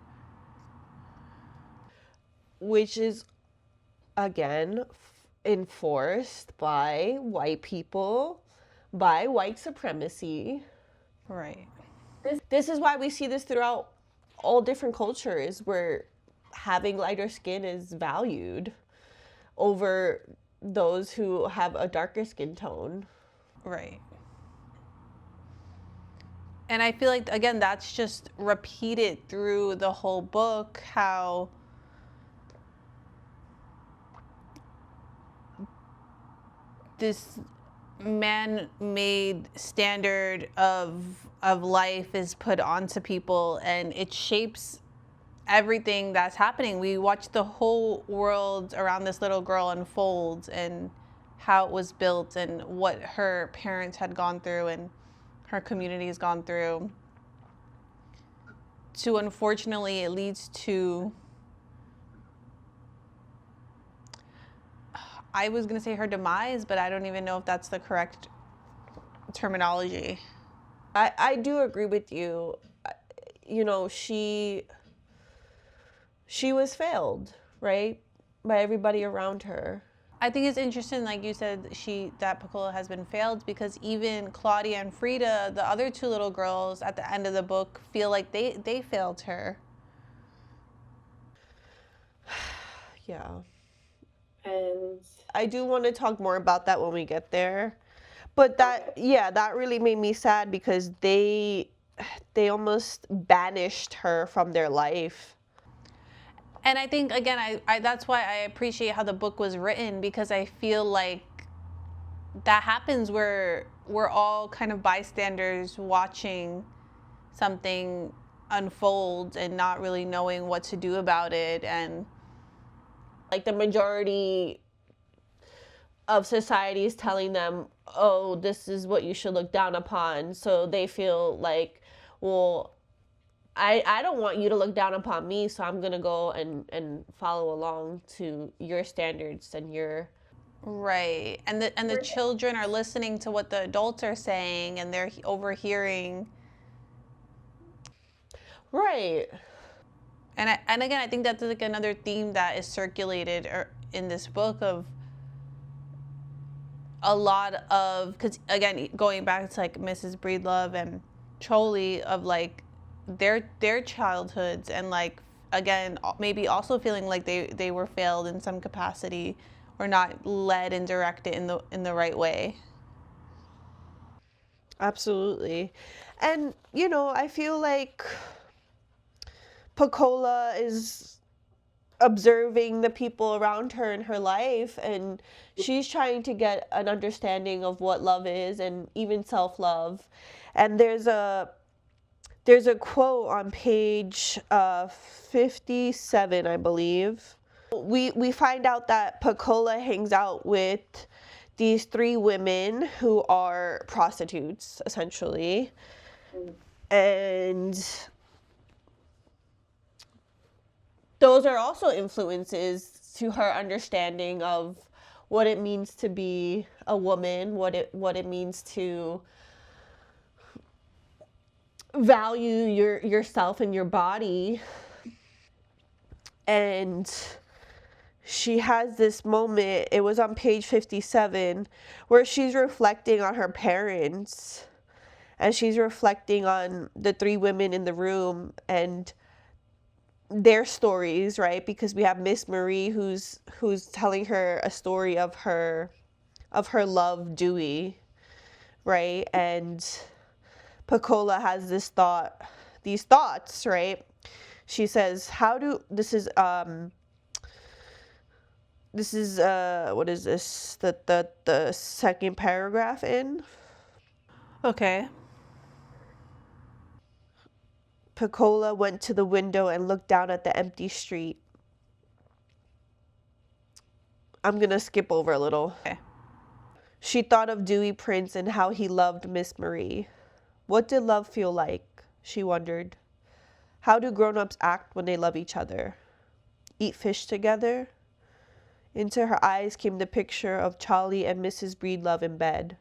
Which is, again, enforced by white people, by white supremacy. Right. This is why we see this throughout all different cultures, where having lighter skin is valued over those who have a darker skin tone. Right. And I feel like, again, that's just repeated through the whole book, how this man-made standard of life is put onto people, and it shapes everything that's happening. We watch the whole world around this little girl unfold, and how it was built, and what her parents had gone through, and her community has gone through. To, unfortunately, it leads to, I was going to say her demise, but I don't even know if that's the correct terminology. I do agree with you. You know, she was failed, right? By everybody around her. I think it's interesting, like you said, that Pecola has been failed, because even Claudia and Frida, the other two little girls at the end of the book, feel like they failed her. Yeah. And I do want to talk more about that when we get there. But that really made me sad, because they almost banished her from their life. And I think, again, I that's why I appreciate how the book was written, because I feel like that happens where we're all kind of bystanders watching something unfold and not really knowing what to do about it. And like the majority of society is telling them, oh, this is what you should look down upon. So they feel like, well, I don't want you to look down upon me, so I'm going to go and follow along to your standards and your... Right. And the children are listening to what the adults are saying, and they're overhearing. Right. And again, I think that's like another theme that is circulated in this book, of a lot of, because again, going back to like Mrs. Breedlove and Choli, of like their childhoods, and like, again, maybe also feeling like they were failed in some capacity, or not led and directed in the right way. Absolutely. And, you know, I feel like Pecola is observing the people around her in her life, and she's trying to get an understanding of what love is, and even self-love. And there's a There's a quote on page 57, I believe. We find out that Pecola hangs out with these three women who are prostitutes, essentially. And those are also influences to her understanding of what it means to be a woman, what it means to value yourself and your body. And she has this moment, it was on page 57, where she's reflecting on her parents, and she's reflecting on the three women in the room and their stories, right? Because we have Miss Marie who's telling her a story of her love, Dewey, right? And Pecola has these thoughts, right? She says, this is what is this? The second paragraph in. Okay. Pecola went to the window and looked down at the empty street. I'm gonna skip over a little. Okay. She thought of Dewey Prince and how he loved Miss Marie. What did love feel like? She wondered. How do grown-ups act when they love each other? Eat fish together? Into her eyes came the picture of Charlie and Mrs. Breedlove in bed.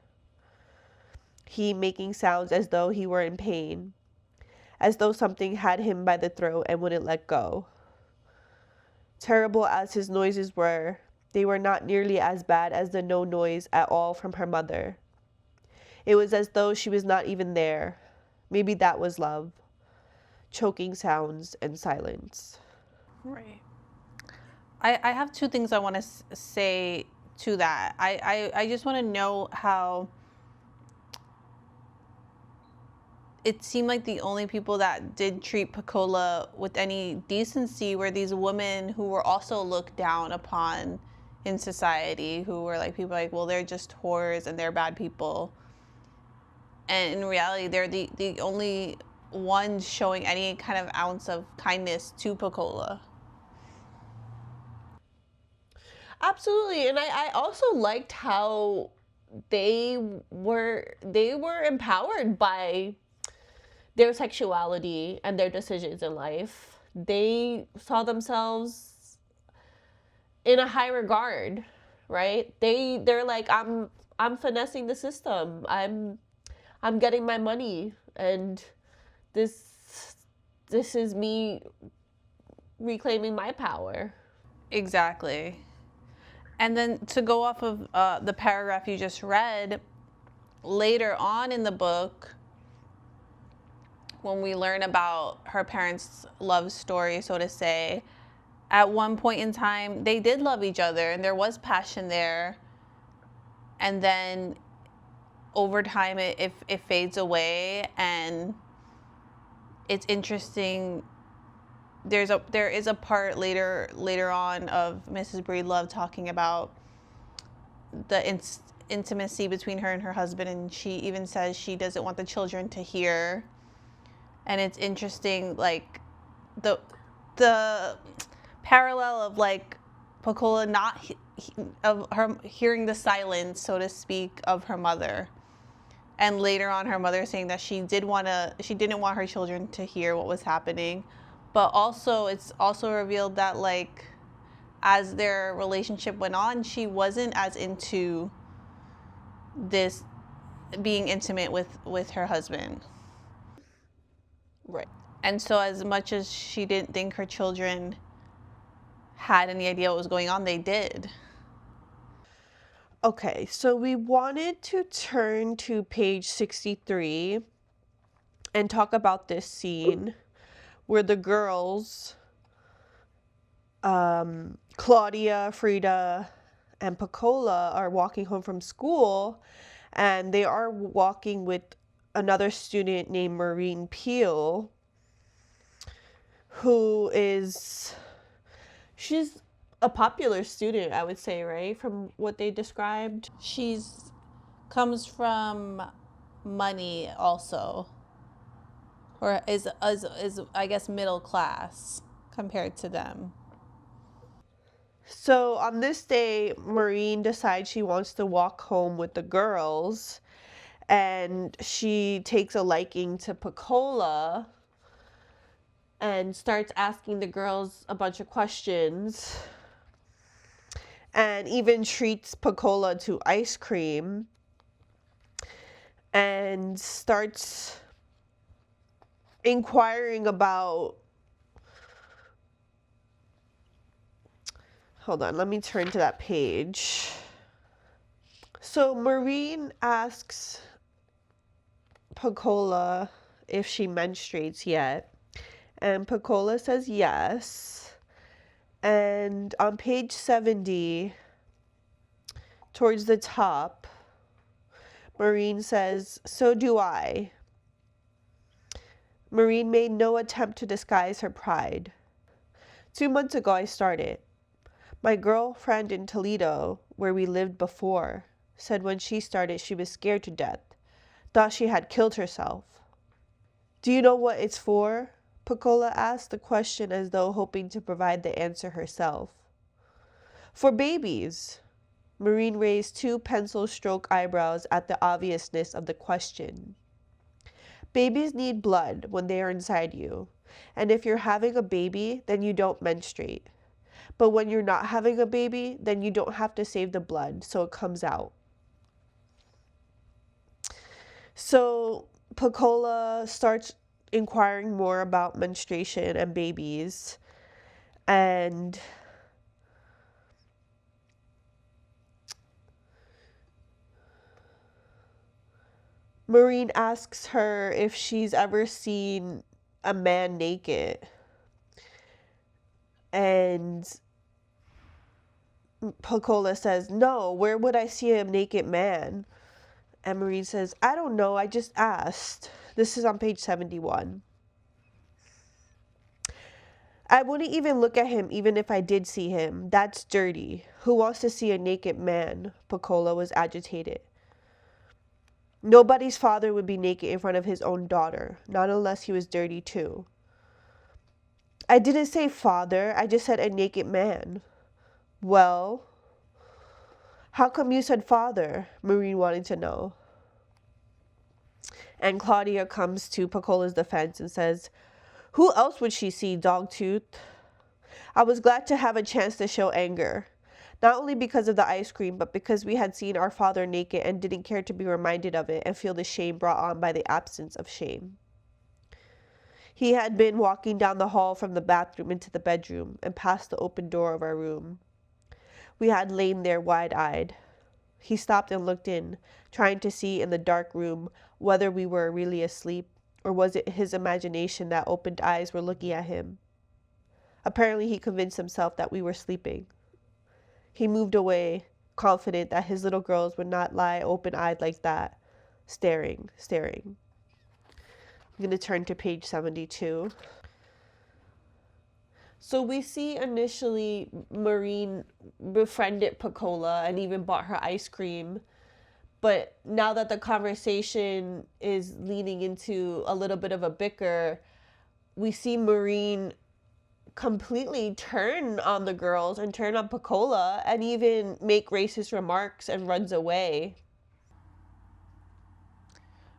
He making sounds as though he were in pain, as though something had him by the throat and wouldn't let go. Terrible as his noises were, they were not nearly as bad as the no noise at all from her mother. It was as though she was not even there. Maybe that was love. Choking sounds and silence. Right. I have two things I want to say to that. I just want to know how it seemed like the only people that did treat Pecola with any decency were these women who were also looked down upon in society, who were like people like, well, they're just whores and they're bad people. And in reality, they're the only ones showing any kind of ounce of kindness to Pecola. Absolutely. And I also liked how they were empowered by their sexuality and their decisions in life. They saw themselves in a high regard, right? They're like, I'm finessing the system. I'm getting my money, and this is me reclaiming my power. Exactly. And then to go off of the paragraph you just read, later on in the book, when we learn about her parents' love story, so to say, at one point in time, they did love each other and there was passion there. And then over time, it fades away. And it's interesting. There is a part later on of Mrs. Breedlove talking about the intimacy between her and her husband, and she even says she doesn't want the children to hear. And it's interesting, like the parallel of like Pecola not of her hearing the silence, so to speak, of her mother, and later on her mother saying that she didn't want her children to hear what was happening. But also, it's also revealed that, like, as their relationship went on, she wasn't as into this being intimate with her husband. Right. And so as much as she didn't think her children had any idea what was going on, they did. Okay, so we wanted to turn to page 63 and talk about this scene where the girls, Claudia, Frida, and Pecola, are walking home from school, and they are walking with another student named Maureen Peel, she's a popular student, I would say, right? From what they described. Comes from money also. or is I guess middle class compared to them. So on this day, Maureen decides she wants to walk home with the girls, and she takes a liking to Pecola and starts asking the girls a bunch of questions, and even treats Pecola to ice cream, and starts inquiring about, hold on, let me turn to that page. So Maureen asks Pecola if she menstruates yet, and Pecola says yes. And on page 70, towards the top, Maureen says, "So do I." Maureen made no attempt to disguise her pride. 2 months ago I started. My girlfriend in Toledo, where we lived before, said when she started she was scared to death, thought she had killed herself. Do you know what it's for? Pecola asked the question as though hoping to provide the answer herself. For babies. Maureen raised 2 pencil stroke eyebrows at the obviousness of the question. Babies need blood when they are inside you, and if you're having a baby, then you don't menstruate. But when you're not having a baby, then you don't have to save the blood, so it comes out. So Pecola starts inquiring more about menstruation and babies, and Maureen asks her if she's ever seen a man naked, and Pecola says, "No, where would I see a naked man?" And Maureen says, "I don't know, I just asked." This is on page 71. "I wouldn't even look at him even if I did see him. That's dirty. Who wants to see a naked man?" Pecola was agitated. Nobody's father would be naked in front of his own daughter, not unless he was dirty too. "I didn't say father, I just said a naked man." "Well, how come you said father?" Maureen wanted to know. And Claudia comes to Pecola's defense and says, "Who else would she see, Dogtooth?" I was glad to have a chance to show anger, not only because of the ice cream, but because we had seen our father naked and didn't care to be reminded of it and feel the shame brought on by the absence of shame. He had been walking down the hall from the bathroom into the bedroom and past the open door of our room. We had lain there wide-eyed. He stopped and looked in, trying to see in the dark room whether we were really asleep, or was it his imagination that opened eyes were looking at him. Apparently he convinced himself that we were sleeping. He moved away, confident that his little girls would not lie open-eyed like that, staring. I'm going to turn to page 72. So we see initially Maureen befriended Pecola and even bought her ice cream. But now that the conversation is leaning into a little bit of a bicker, we see Maureen completely turn on the girls and turn on Pecola and even make racist remarks and runs away.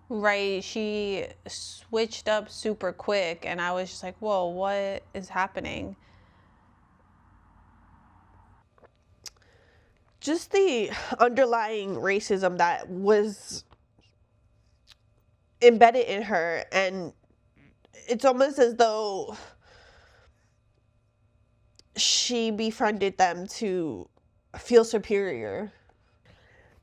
Right, she switched up super quick, and I was just like, whoa, what is happening? Just the underlying racism that was embedded in her, and it's almost as though she befriended them to feel superior.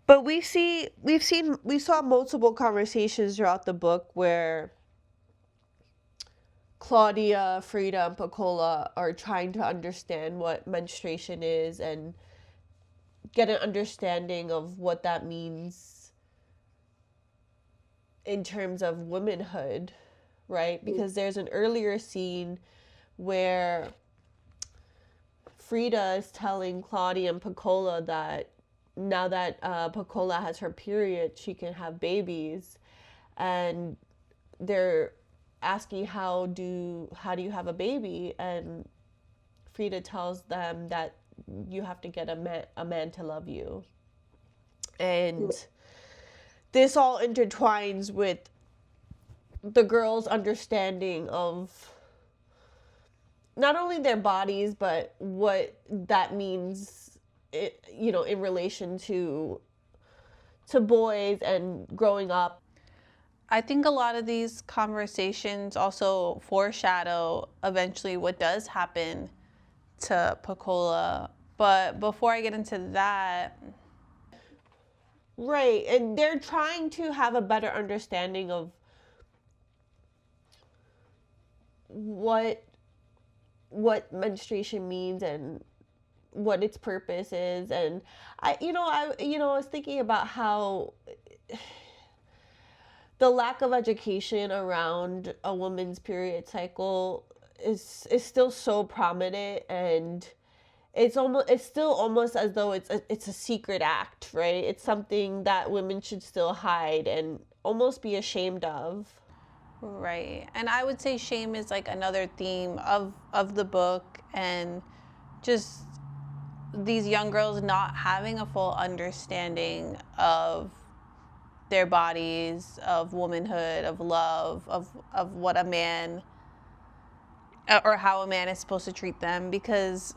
But we saw multiple conversations throughout the book where Claudia, Frida, and Pecola are trying to understand what menstruation is and get an understanding of what that means in terms of womanhood, right? Because there's an earlier scene where Frida is telling Claudia and Pecola that now that Pecola has her period, she can have babies. And they're asking how do you have a baby, and Frida tells them that you have to get a man to love you. And this all intertwines with the girls' understanding of not only their bodies, but what that means, in relation to boys and growing up. I think a lot of these conversations also foreshadow eventually what does happen to Pecola. But before I get into that, Right, and they're trying to have a better understanding of what menstruation means and what its purpose is. And I was thinking about how the lack of education around a woman's period cycle is still so prominent, and it's still almost as though it's a secret act, right? It's something that women should still hide and almost be ashamed of. right. And I would say shame is like another theme of the book, and just these young girls not having a full understanding of their bodies, of womanhood, of love, of what a man, or how a man is supposed to treat them. Because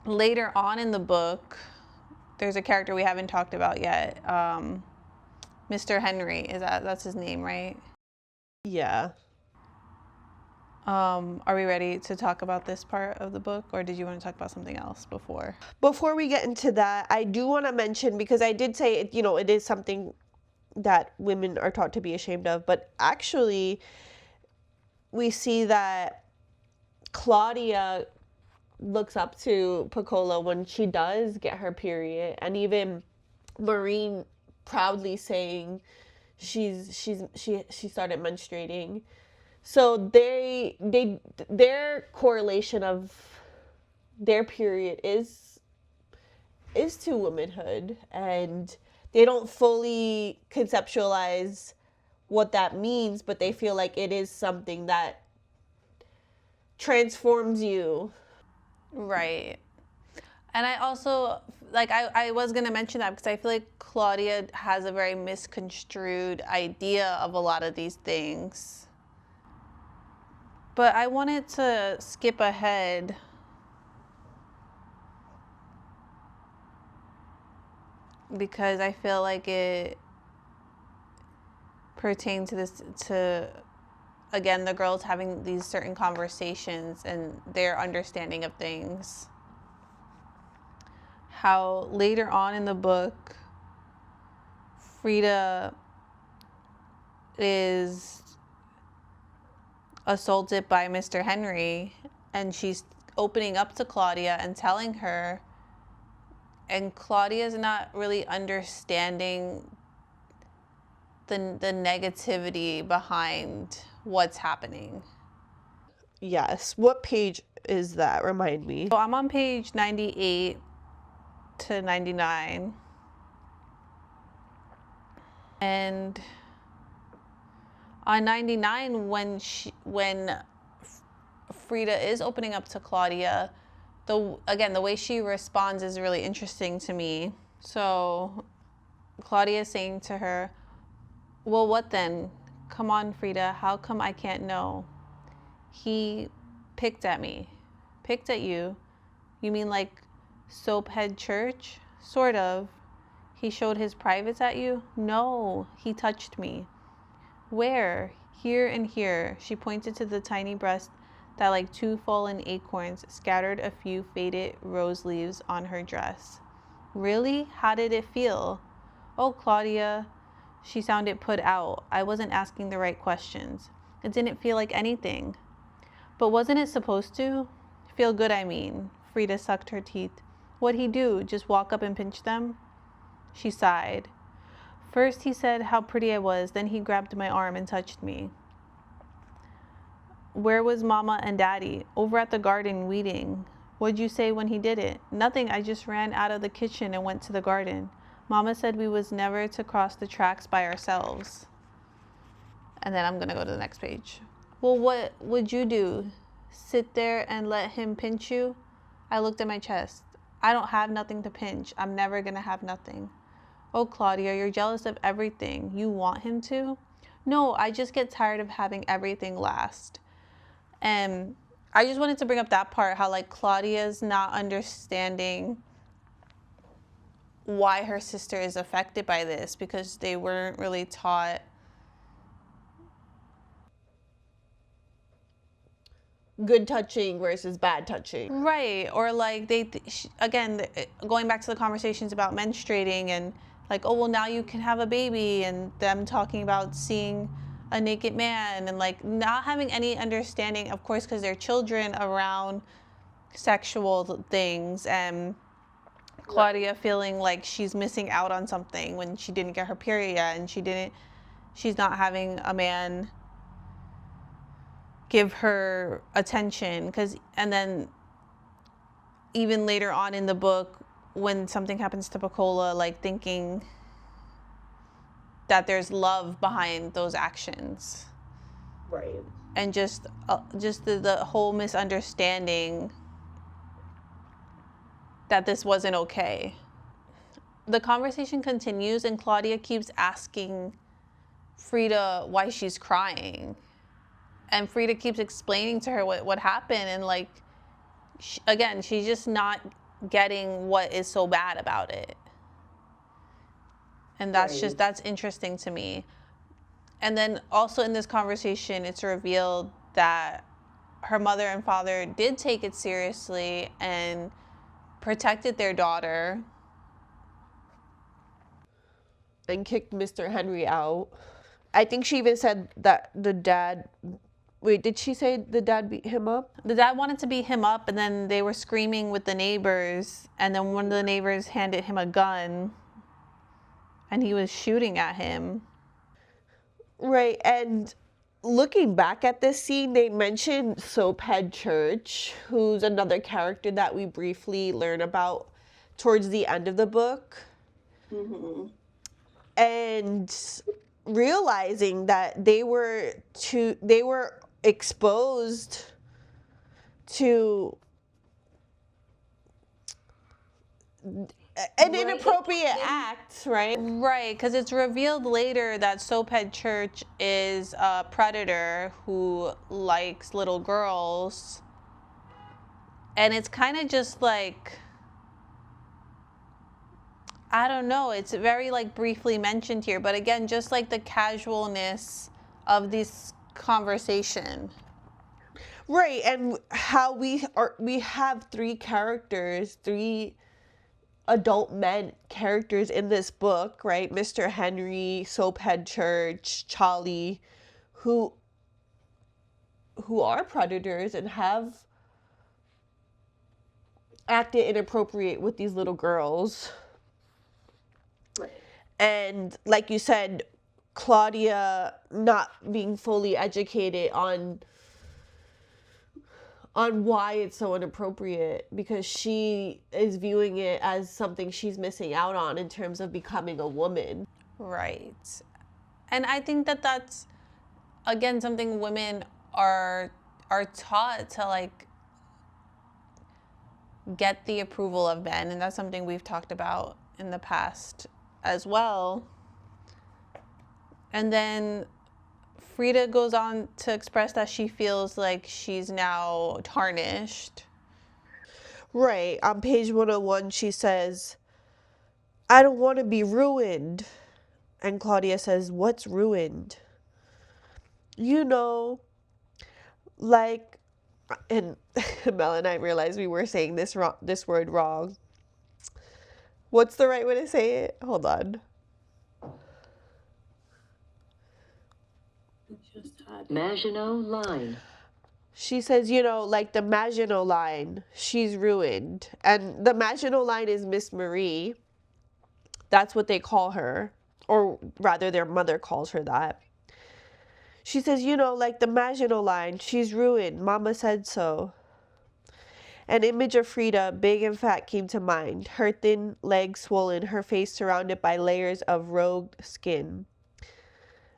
later on in the book, there's a character we haven't talked about yet. Mr. Henry, that's his name, right? Yeah. Are we ready to talk about this part of the book, or did you want to talk about something else before? Before we get into that, I do want to mention, because I did say it is something that women are taught to be ashamed of, but actually we see that Claudia looks up to Pecola when she does get her period, and even Maureen proudly saying she started menstruating. So their correlation of their period is to womanhood, and they don't fully conceptualize what that means, but they feel like it is something that transforms you. Right. And I also, like, I was going to mention that because I feel like Claudia has a very misconstrued idea of a lot of these things. But I wanted to skip ahead because I feel like it pertains to again, the girls having these certain conversations and their understanding of things. How later on in the book, Frida is assaulted by Mr. Henry, and she's opening up to Claudia and telling her, and Claudia's not really understanding the negativity behind what's happening. Yes. What page is that? Remind me. So I'm on page 98 to 99. And on 99, when Frida is opening up to Claudia, the way she responds is really interesting to me. So Claudia is saying to her, "Well, what then? Come on, Frida, how come I can't know? He picked at me." "Picked at you? You mean like Soaphead Church?" "Sort of." "He showed his privates at you?" "No, he touched me." "Where?" "Here and here." She pointed to the tiny breast that, like two fallen acorns, scattered a few faded rose leaves on her dress. "Really? How did it feel?" "Oh, Claudia." She sounded put out. I wasn't asking the right questions. It didn't feel like anything. "But wasn't it supposed to?" "Feel good, I mean." Frida sucked her teeth. "What'd he do? Just walk up and pinch them?" She sighed. "First he said how pretty I was, then he grabbed my arm and touched me." "Where was Mama and Daddy?" "Over at the garden weeding." "What'd you say when he did it?" "Nothing, I just ran out of the kitchen and went to the garden. Mama said we was never to cross the tracks by ourselves." And then I'm going to go to the next page. Well, what would you do? Sit there and let him pinch you? I looked at my chest. I don't have nothing to pinch. I'm never going to have nothing. Oh, Claudia, you're jealous of everything. You want him to? No, I just get tired of having everything last. And I just wanted to bring up that part, how like Claudia's not understanding why her sister is affected by this, because they weren't really taught good touching versus bad touching. right. Or like again, going back to the conversations about menstruating and like, oh well, now you can have a baby, and them talking about seeing a naked man and like not having any understanding, of course, because they're children, around sexual things, and Claudia feeling like she's missing out on something when she didn't get her period yet, and she's not having a man give her attention. And then even later on in the book, when something happens to Pecola, like thinking that there's love behind those actions. Right. And just the whole misunderstanding that this wasn't okay. The conversation continues, and Claudia keeps asking Frida why she's crying. And Frida keeps explaining to her what happened. And like, again, she's just not getting what is so bad about it. And that's Right. that's interesting to me. And then also in this conversation, it's revealed that her mother and father did take it seriously and protected their daughter. And kicked Mr. Henry out. I think she even said that the dad... Wait, did she say the dad beat him up? The dad wanted to beat him up, and then they were screaming with the neighbors, and then one of the neighbors handed him a gun, and he was shooting at him. Right, and looking back at this scene, they mentioned Soaphead Church, who's another character that we briefly learn about towards the end of the book. Mm-hmm. And realizing that they were exposed to an inappropriate act, right? Right, because it's revealed later that Soaphead Church is a predator who likes little girls. And it's kind of just like, I don't know, it's very like briefly mentioned here, but again, just like the casualness of this conversation. Right, and how we have three adult men characters in this book, right? Mr. Henry, Soaphead Church, Charlie, who are predators and have acted inappropriate with these little girls. Right. And like you said, Claudia not being fully educated on why it's so inappropriate, because she is viewing it as something she's missing out on in terms of becoming a woman. Right. And I think that that's, again, something women are taught to like get the approval of men, and that's something we've talked about in the past as well. And then Frida goes on to express that she feels like she's now tarnished. Right. On page 101, she says, I don't want to be ruined. And Claudia says, what's ruined? You know, like, and Mel and I realized we were saying this word wrong. What's the right way to say it? Hold on. Maginot Line. She says, you know, like the Maginot Line, she's ruined. And the Maginot Line is Miss Marie. That's what they call her. Or rather, their mother calls her that. She says, you know, like the Maginot Line, she's ruined. Mama said so. An image of Frida, big and fat, came to mind. Her thin legs swollen, her face surrounded by layers of rogue skin.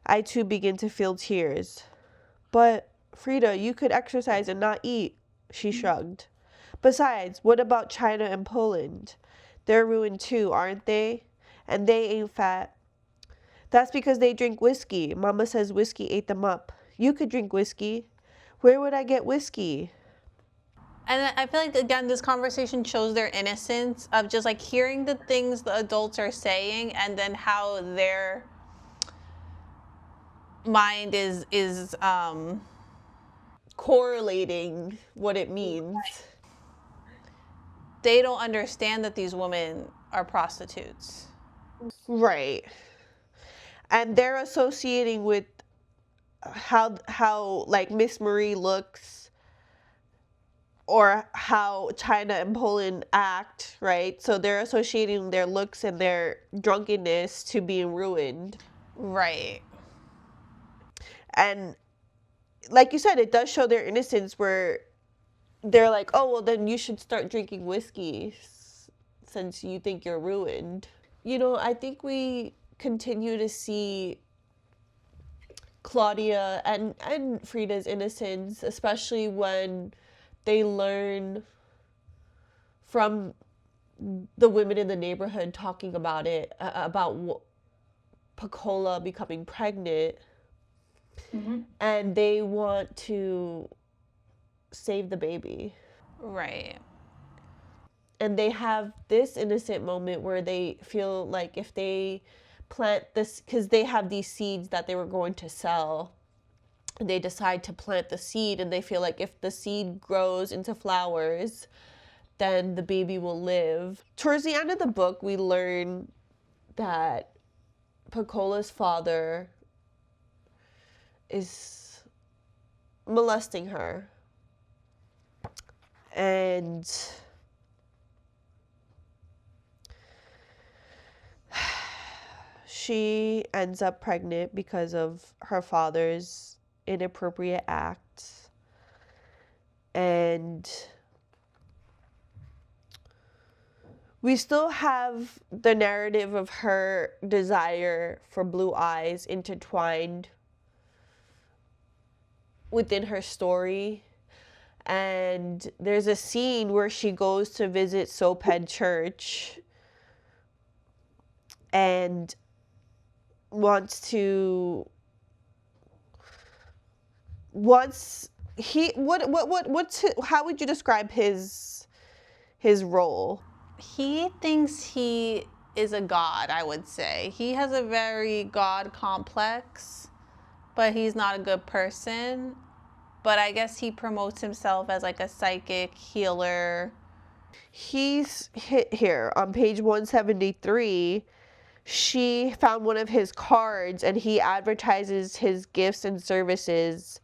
I too begin to feel tears. But, Frida, you could exercise and not eat, she shrugged. Besides, what about China and Poland? They're ruined too, aren't they? And they ain't fat. That's because they drink whiskey. Mama says whiskey ate them up. You could drink whiskey. Where would I get whiskey? And I feel like, again, this conversation shows their innocence of just like hearing the things the adults are saying and then how their mind is correlating what it means. They don't understand that these women are prostitutes. Right. And they're associating with how like Miss Marie looks or how China and Poland act, right? So they're associating their looks and their drunkenness to being ruined. Right. And like you said, it does show their innocence where they're like, oh, well, then you should start drinking whiskey since you think you're ruined. You know, I think we continue to see Claudia and Frida's innocence, especially when they learn from the women in the neighborhood talking about it, about Pecola becoming pregnant. Mm-hmm. And they want to save the baby. Right. And they have this innocent moment where they feel like if they plant this, because they have these seeds that they were going to sell, and they decide to plant the seed, and they feel like if the seed grows into flowers, then the baby will live. Towards the end of the book, we learn that Pecola's father is molesting her. And she ends up pregnant because of her father's inappropriate acts. And we still have the narrative of her desire for blue eyes intertwined within her story. And there's a scene where she goes to visit Soped Church and how would you describe his role? He thinks he is a god, I would say. He has a very god complex, but he's not a good person. But I guess he promotes himself as like a psychic healer. He's hit here on page 173. She found one of his cards and he advertises his gifts and services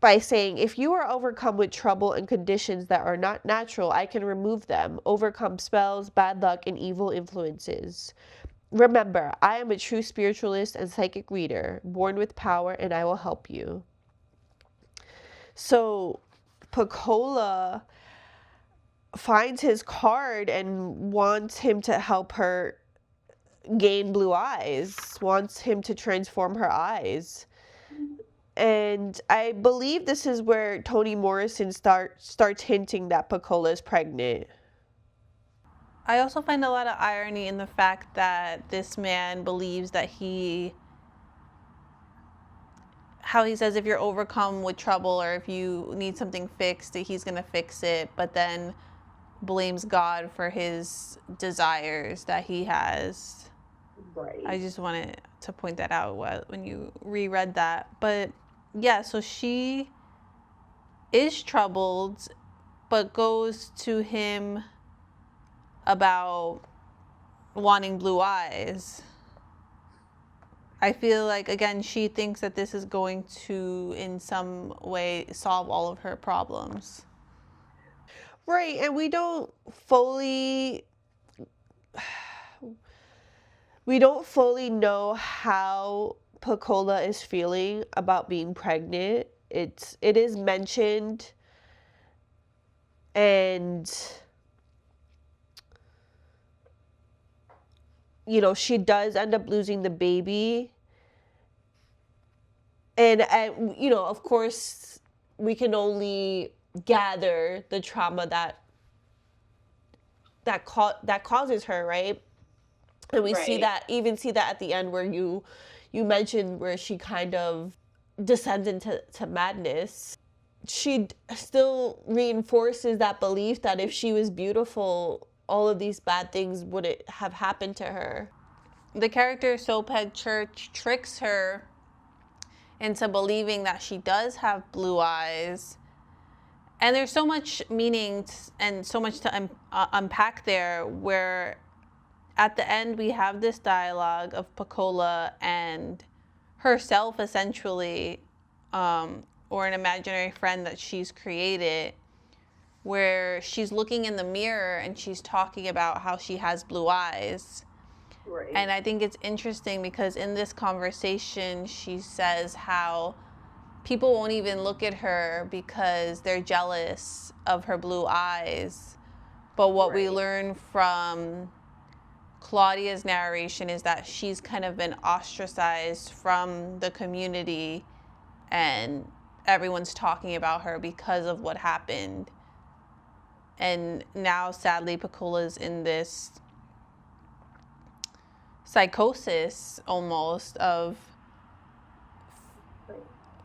by saying, if you are overcome with trouble and conditions that are not natural, I can remove them, overcome spells, bad luck, and evil influences. Remember, I am a true spiritualist and psychic reader, born with power, and I will help you. So Pecola finds his card and wants him to help her gain blue eyes, wants him to transform her eyes. And I believe this is where Toni Morrison starts hinting that Pecola is pregnant. I also find a lot of irony in the fact that this man believes that how he says if you're overcome with trouble or if you need something fixed, that he's going to fix it, but then blames God for his desires that he has. Right. I just wanted to point that out when you reread that. But yeah, so she is troubled, but goes to him about wanting blue eyes. I feel like, again, she thinks that this is going to, in some way, solve all of her problems. Right, and we don't fully know how Pecola is feeling about being pregnant. It is mentioned, and you know, she does end up losing the baby. And you know, of course, we can only gather the trauma that causes her, right? And we see Right. that at the end where you mentioned where she kind of descends into madness. She still reinforces that belief that if she was beautiful, all of these bad things wouldn't have happened to her. The character Soaphead Church tricks her into believing that she does have blue eyes. And there's so much meaning and so much to unpack there, where at the end we have this dialogue of Pecola and herself, essentially, or an imaginary friend that she's created, where she's looking in the mirror and she's talking about how she has blue eyes. Right. And I think it's interesting because in this conversation, she says how people won't even look at her because they're jealous of her blue eyes. But what we Right. learn from Claudia's narration is that she's kind of been ostracized from the community, and everyone's talking about her because of what happened. And now, sadly, Pecola's in this psychosis almost of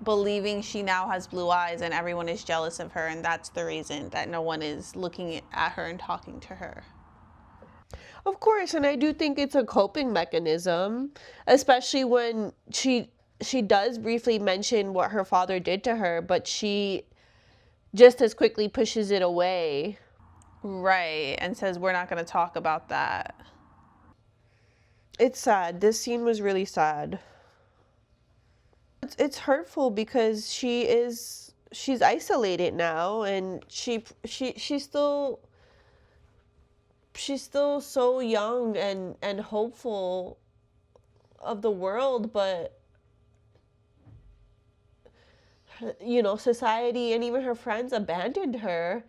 believing she now has blue eyes and everyone is jealous of her, and that's the reason that no one is looking at her and talking to her. Of course, and I do think it's a coping mechanism, especially when she does briefly mention what her father did to her, but she just as quickly pushes it away. Right, and says we're not going to talk about that. It's sad. This scene was really sad. It's hurtful because she's isolated now, and she's still so young and hopeful of the world, but you know, society and even her friends abandoned her.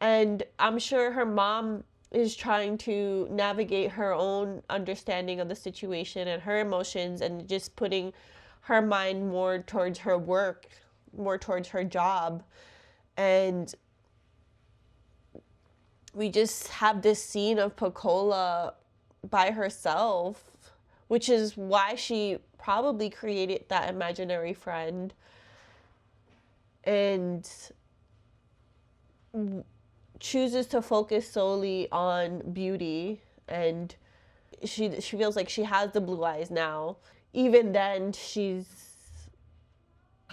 And I'm sure her mom is trying to navigate her own understanding of the situation and her emotions, and just putting her mind more towards her work, more towards her job. And we just have this scene of Pecola by herself, which is why she probably created that imaginary friend. And chooses to focus solely on beauty, and she feels like she has the blue eyes now. Even then, she's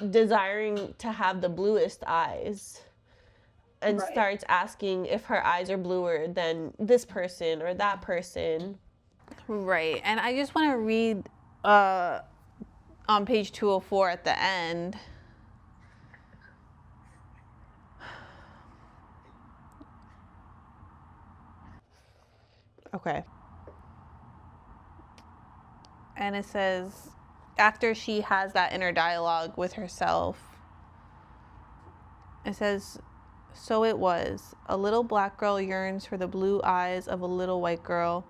desiring to have the bluest eyes, and Right. starts asking if her eyes are bluer than this person or that person. Right, and I just want to read on page 204 at the end. Okay. And it says, after she has that inner dialogue with herself, it says, so it was. A little black girl yearns for the blue eyes of a little white girl,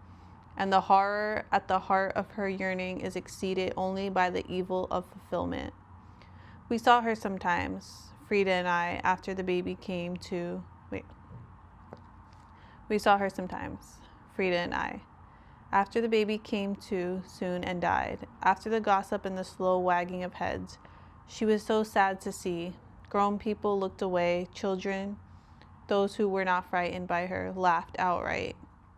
and the horror at the heart of her yearning is exceeded only by the evil of fulfillment. We saw her sometimes, Frida and I, after the baby came to... We saw her sometimes, Frida and I, after the baby came to soon and died, after the gossip and the slow wagging of heads. She was so sad to see. Grown people looked away. Children, those who were not frightened by her, laughed outright.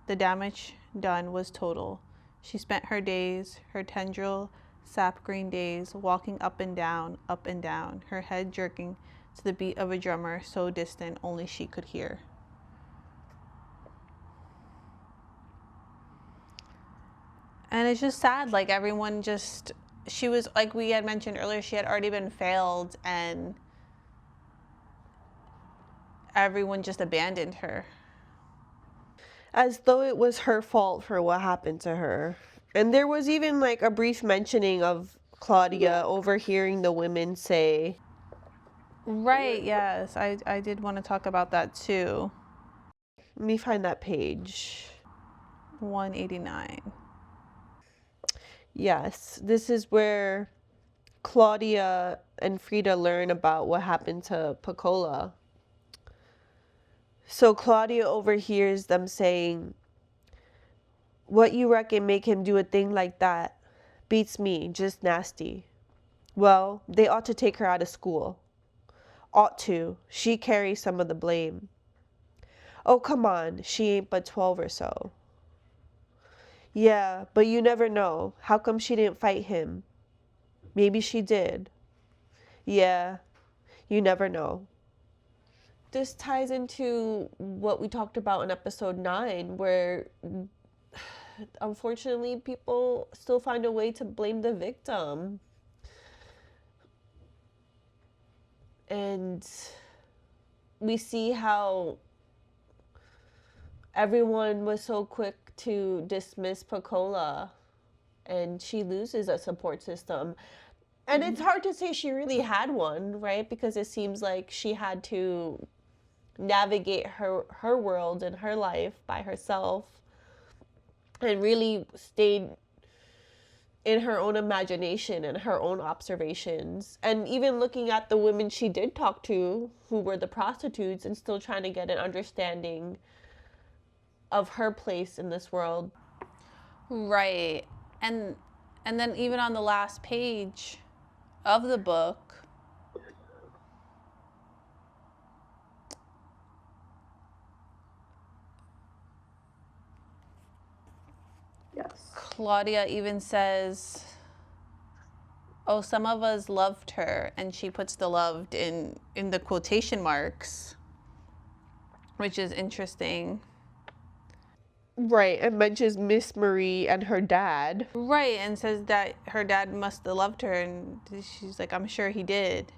The damage done was total. She spent her days, her tendril, sap-green days, walking up and down, her head jerking to the beat of a drummer so distant only she could hear. And it's just sad, like everyone just, she was, like we had mentioned earlier, she had already been failed and everyone just abandoned her. As though it was her fault for what happened to her. And there was even like a brief mentioning of Claudia overhearing the women say. Right, yes, I did want to talk about that too. Let me find that page. 189. Yes, this is where Claudia and Frida learn about what happened to Piccola. So Claudia overhears them saying, "What you reckon make him do a thing like that? Beats me, just nasty. Well, they ought to take her out of school. Ought to. She carries some of the blame. Oh, come on, she ain't but 12 or so. Yeah, but you never know. How come she didn't fight him? Maybe she did. Yeah, you never know." This ties into what we talked about in episode 9, where unfortunately people still find a way to blame the victim. And we see how everyone was so quick to dismiss Piccola, and she loses a support system. And it's hard to say she really had one, right? Because it seems like she had to navigate her world and her life by herself, and really stayed in her own imagination and her own observations, and even looking at the women she did talk to, who were the prostitutes, and still trying to get an understanding of her place in this world. Right. And then even on the last page of the book, Yes. Claudia even says, "Oh, some of us loved her," and she puts the loved in the quotation marks, which is interesting. Right, and mentions Miss Marie and her dad. Right, and says that her dad must have loved her, and she's like, "I'm sure he did."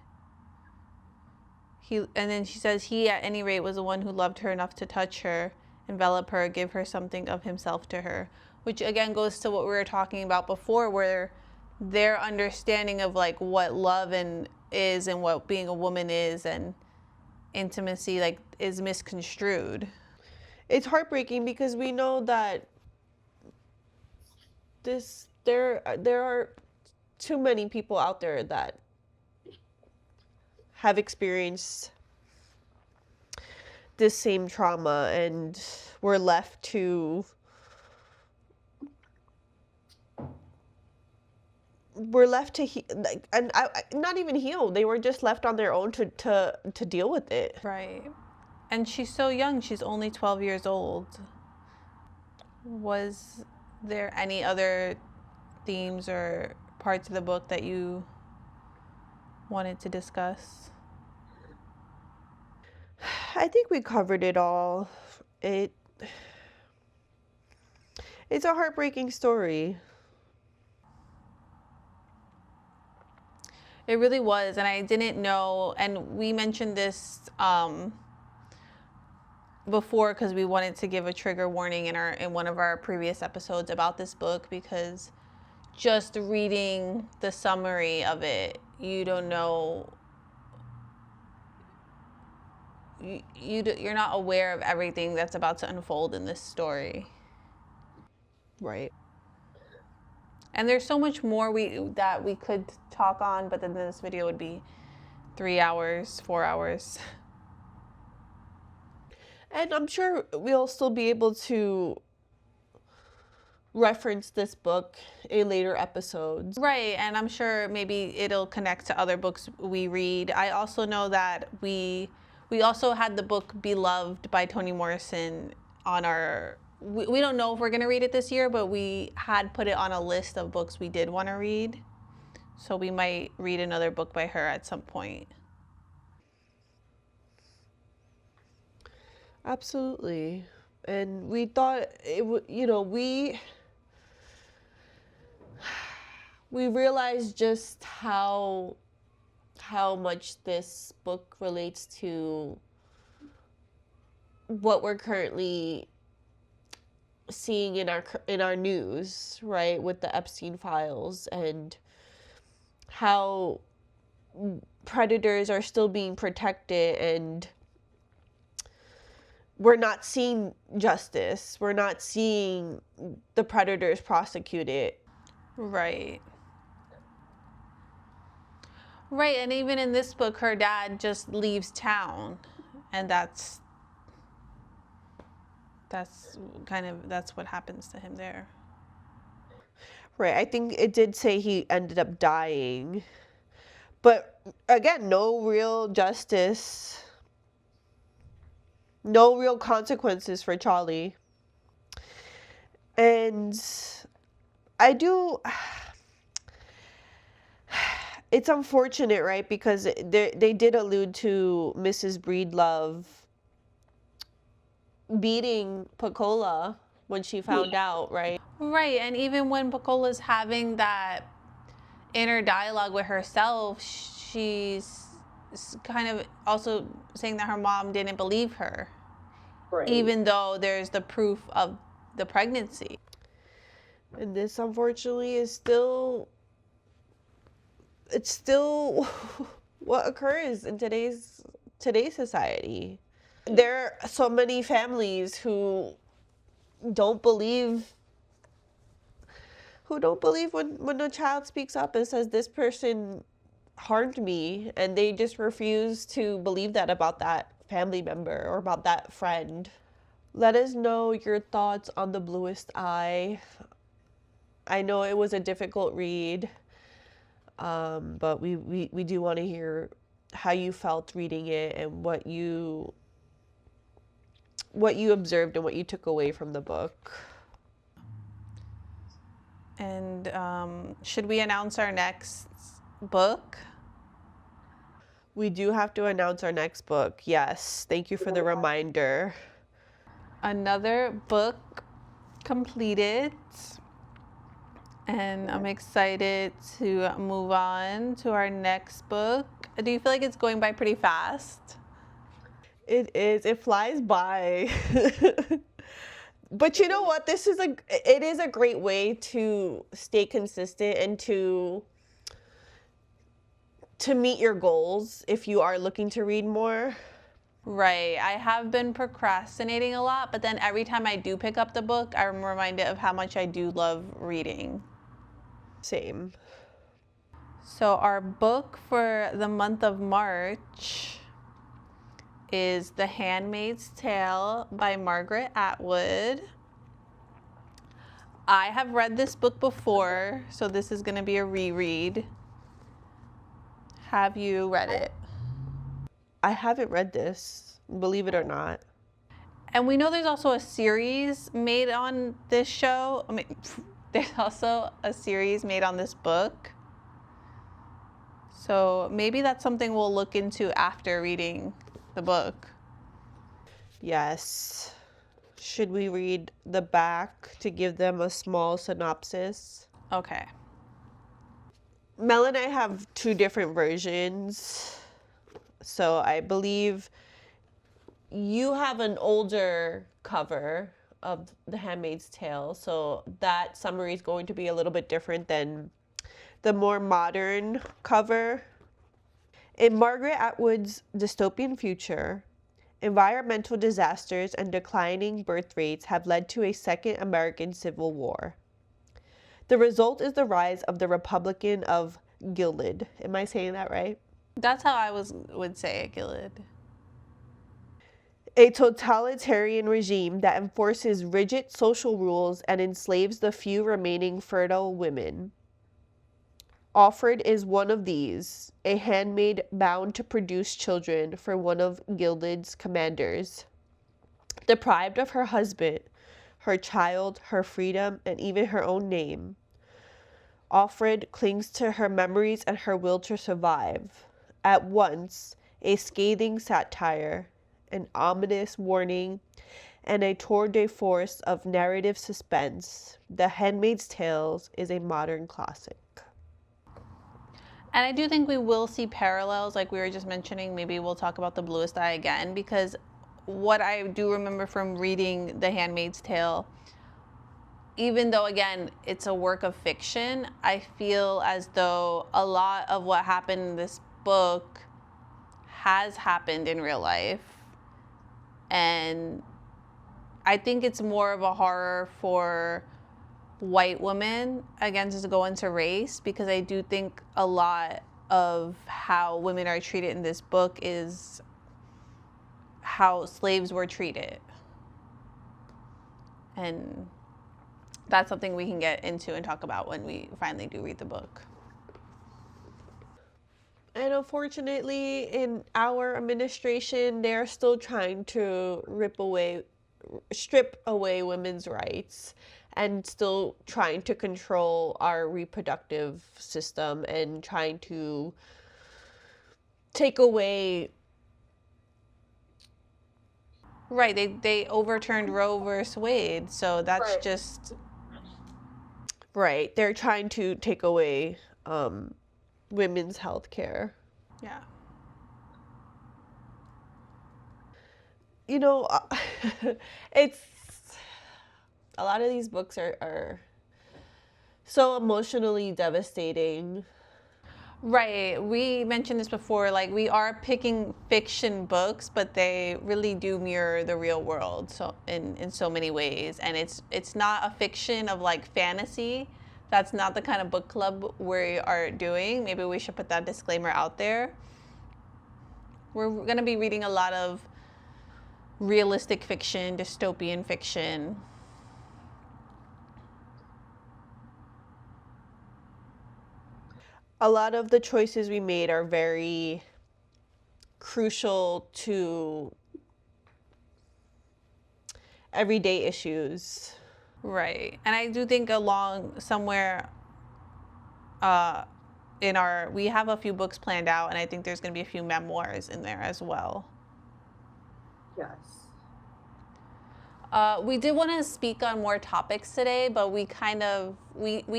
And then she says, "He, at any rate, was the one who loved her enough to touch her, envelop her, give her something of himself to her," which again goes to what we were talking about before, where their understanding of like what love is and what being a woman is and intimacy like is misconstrued. It's heartbreaking because we know that there are too many people out there that have experienced this same trauma, and we're left to not even heal. They were just left on their own to deal with it. Right. And she's so young. She's only 12 years old. Was there any other themes or parts of the book that you wanted to discuss? I think we covered it all. It's a heartbreaking story. It really was, and I didn't know, and we mentioned this before because we wanted to give a trigger warning in one of our previous episodes about this book, because just reading the summary of it, you don't know, you're not aware of everything that's about to unfold in this story. Right. And there's so much more that we could talk on, but then this video would be 3 hours, 4 hours. And I'm sure we'll still be able to reference this book in later episodes. Right, and I'm sure maybe it'll connect to other books we read. I also know that we also had the book Beloved by Toni Morrison on our... We don't know if we're going to read it this year, but we had put it on a list of books we did want to read. So we might read another book by her at some point. Absolutely. And we thought it would, we realized just how much this book relates to what we're currently seeing in our news, right, with the Epstein files, and how predators are still being protected, and we're not seeing justice. We're not seeing the predators prosecuted. Right. Right, and even in this book, her dad just leaves town, and that's that's what happens to him there. Right. I think it did say he ended up dying. But again, no real justice, no real consequences for Charlie. And I do. It's unfortunate, right? Because they did allude to Mrs. Breedlove beating Pecola when she found out, right? Right, and even when Pacola's having that inner dialogue with herself, she's kind of also saying that her mom didn't believe her, Right. even though there's the proof of the pregnancy. And this, unfortunately, is still. It's still what occurs in today's society. There are so many families who don't believe when a child speaks up and says this person harmed me, and they just refuse to believe that about that family member or about that friend. Let us know your thoughts on The Bluest Eye. I know it was a difficult read. But we do want to hear how you felt reading it and what you observed and what you took away from the book. And should we announce our next book? We do have to announce our next book. Yes, thank you for the reminder. Another book completed. And I'm excited to move on to our next book. Do you feel like it's going by pretty fast? It is. It flies by. But you know what? It is a great way to stay consistent and to meet your goals if you are looking to read more. Right. I have been procrastinating a lot, but then every time I do pick up the book, I'm reminded of how much I do love reading. Same. So our book for the month of March is The Handmaid's Tale by Margaret Atwood. I have read this book before, so this is going to be a reread. Have you read it? I haven't read this, believe it or not. And we know there's also a series made on this show. I mean, there's also a series made on this book. So maybe that's something we'll look into after reading the book. Yes. Should we read the back to give them a small synopsis? Okay. Mel and I have two different versions. So I believe you have an older cover of The Handmaid's Tale. So that summary is going to be a little bit different than the more modern cover. In Margaret Atwood's dystopian future, environmental disasters and declining birth rates have led to a second American Civil War. The result is the rise of the Republican of Gilead. Am I saying that right? That's how I would say it, Gilead. A totalitarian regime that enforces rigid social rules and enslaves the few remaining fertile women. Offred is one of these, a handmaid bound to produce children for one of Gilead's commanders. Deprived of her husband, her child, her freedom, and even her own name, Offred clings to her memories and her will to survive. At once, a scathing satire, an ominous warning, and a tour de force of narrative suspense, The Handmaid's Tale is a modern classic. And I do think we will see parallels, like we were just mentioning. Maybe we'll talk about The Bluest Eye again, because what I do remember from reading The Handmaid's Tale, even though, again, it's a work of fiction, I feel as though a lot of what happened in this book has happened in real life. And I think it's more of a horror for white women, again, just to go into race, because I do think a lot of how women are treated in this book is how slaves were treated. And that's something we can get into and talk about when we finally do read the book. And unfortunately, in our administration, they're still trying to strip away women's rights and still trying to control our reproductive system and trying to take away. Right, they overturned Roe versus Wade, so that's Right. just... Right, they're trying to take away women's health care. Yeah. You know, it's a lot of these books are so emotionally devastating. Right, we mentioned this before, like we are picking fiction books, but they really do mirror the real world so in so many ways. And it's not a fiction of like fantasy. That's not the kind of book club we are doing. Maybe we should put that disclaimer out there. We're going to be reading a lot of realistic fiction, dystopian fiction. A lot of the choices we made are very crucial to everyday issues. Right. And I do think along somewhere we have a few books planned out, and I think there's going to be a few memoirs in there as well. Yes. We did want to speak on more topics today, but we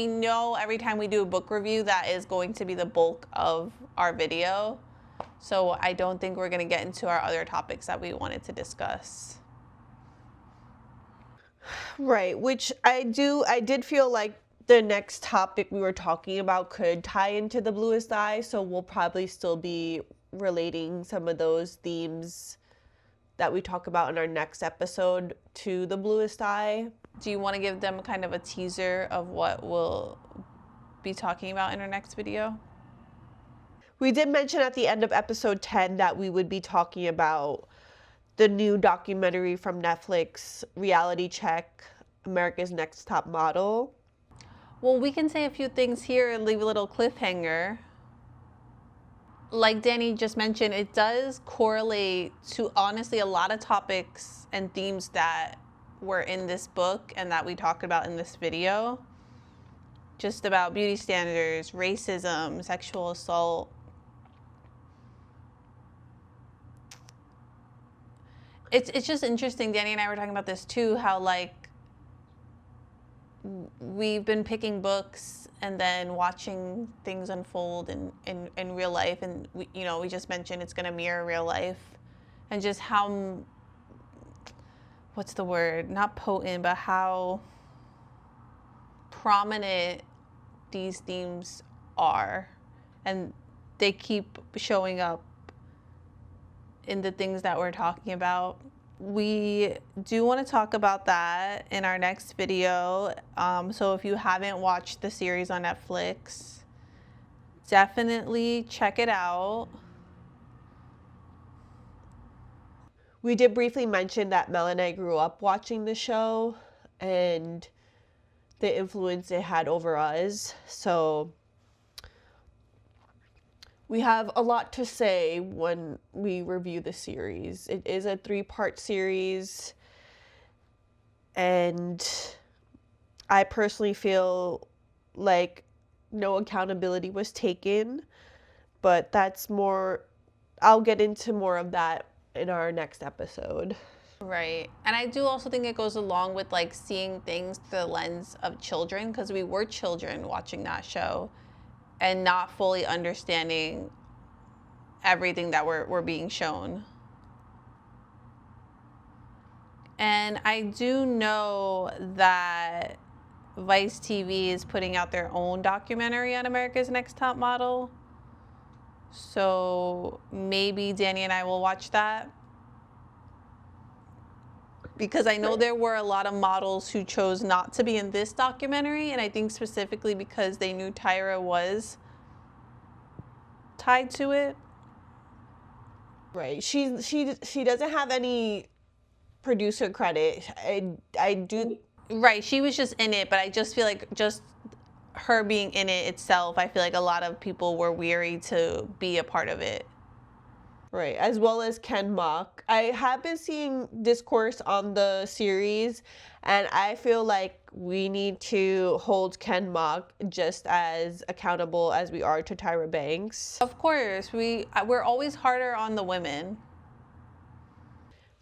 know every time we do a book review that is going to be the bulk of our video. So I don't think we're going to get into our other topics that we wanted to discuss. Right, which I did feel like the next topic we were talking about could tie into the Bluest Eye, so we'll probably still be relating some of those themes that we talk about in our next episode to the Bluest Eye. Do you want to give them kind of a teaser of what we'll be talking about in our next video? We did mention at the end of episode 10 that we would be talking about the new documentary from Netflix, Reality Check, America's Next Top Model. Well, we can say a few things here and leave a little cliffhanger. Like Danny just mentioned, it does correlate to honestly a lot of topics and themes that were in this book and that we talked about in this video. Just about beauty standards, racism, sexual assault. It's just interesting. Danny and I were talking about this too, how like we've been picking books and then watching things unfold in real life, and we just mentioned it's going to mirror real life, and just how, what's the word, not potent, but how prominent these themes are, and they keep showing up in the things that we're talking about. We do want to talk about that in our next video. So if you haven't watched the series on Netflix, definitely check it out. We did briefly mention that Mel and I grew up watching the show and the influence it had over us. So we have a lot to say when we review the series. It is a 3-part series, and I personally feel like no accountability was taken, but that's more, I'll get into more of that in our next episode. Right. And I do also think it goes along with like seeing things through the lens of children, because we were children watching that show and not fully understanding everything that we're being shown. And I do know that Vice TV is putting out their own documentary on America's Next Top Model. So maybe Danny and I will watch that. Because I know there were a lot of models who chose not to be in this documentary, and I think specifically because they knew Tyra was tied to it. Right. She doesn't have any producer credit. I do. Right, she was just in it, but I just feel like just her being in it itself, I feel like a lot of people were weary to be a part of it. Right, as well as Ken Mock. I have been seeing discourse on the series, and I feel like we need to hold Ken Mock just as accountable as we are to Tyra Banks. Of course, we're always harder on the women.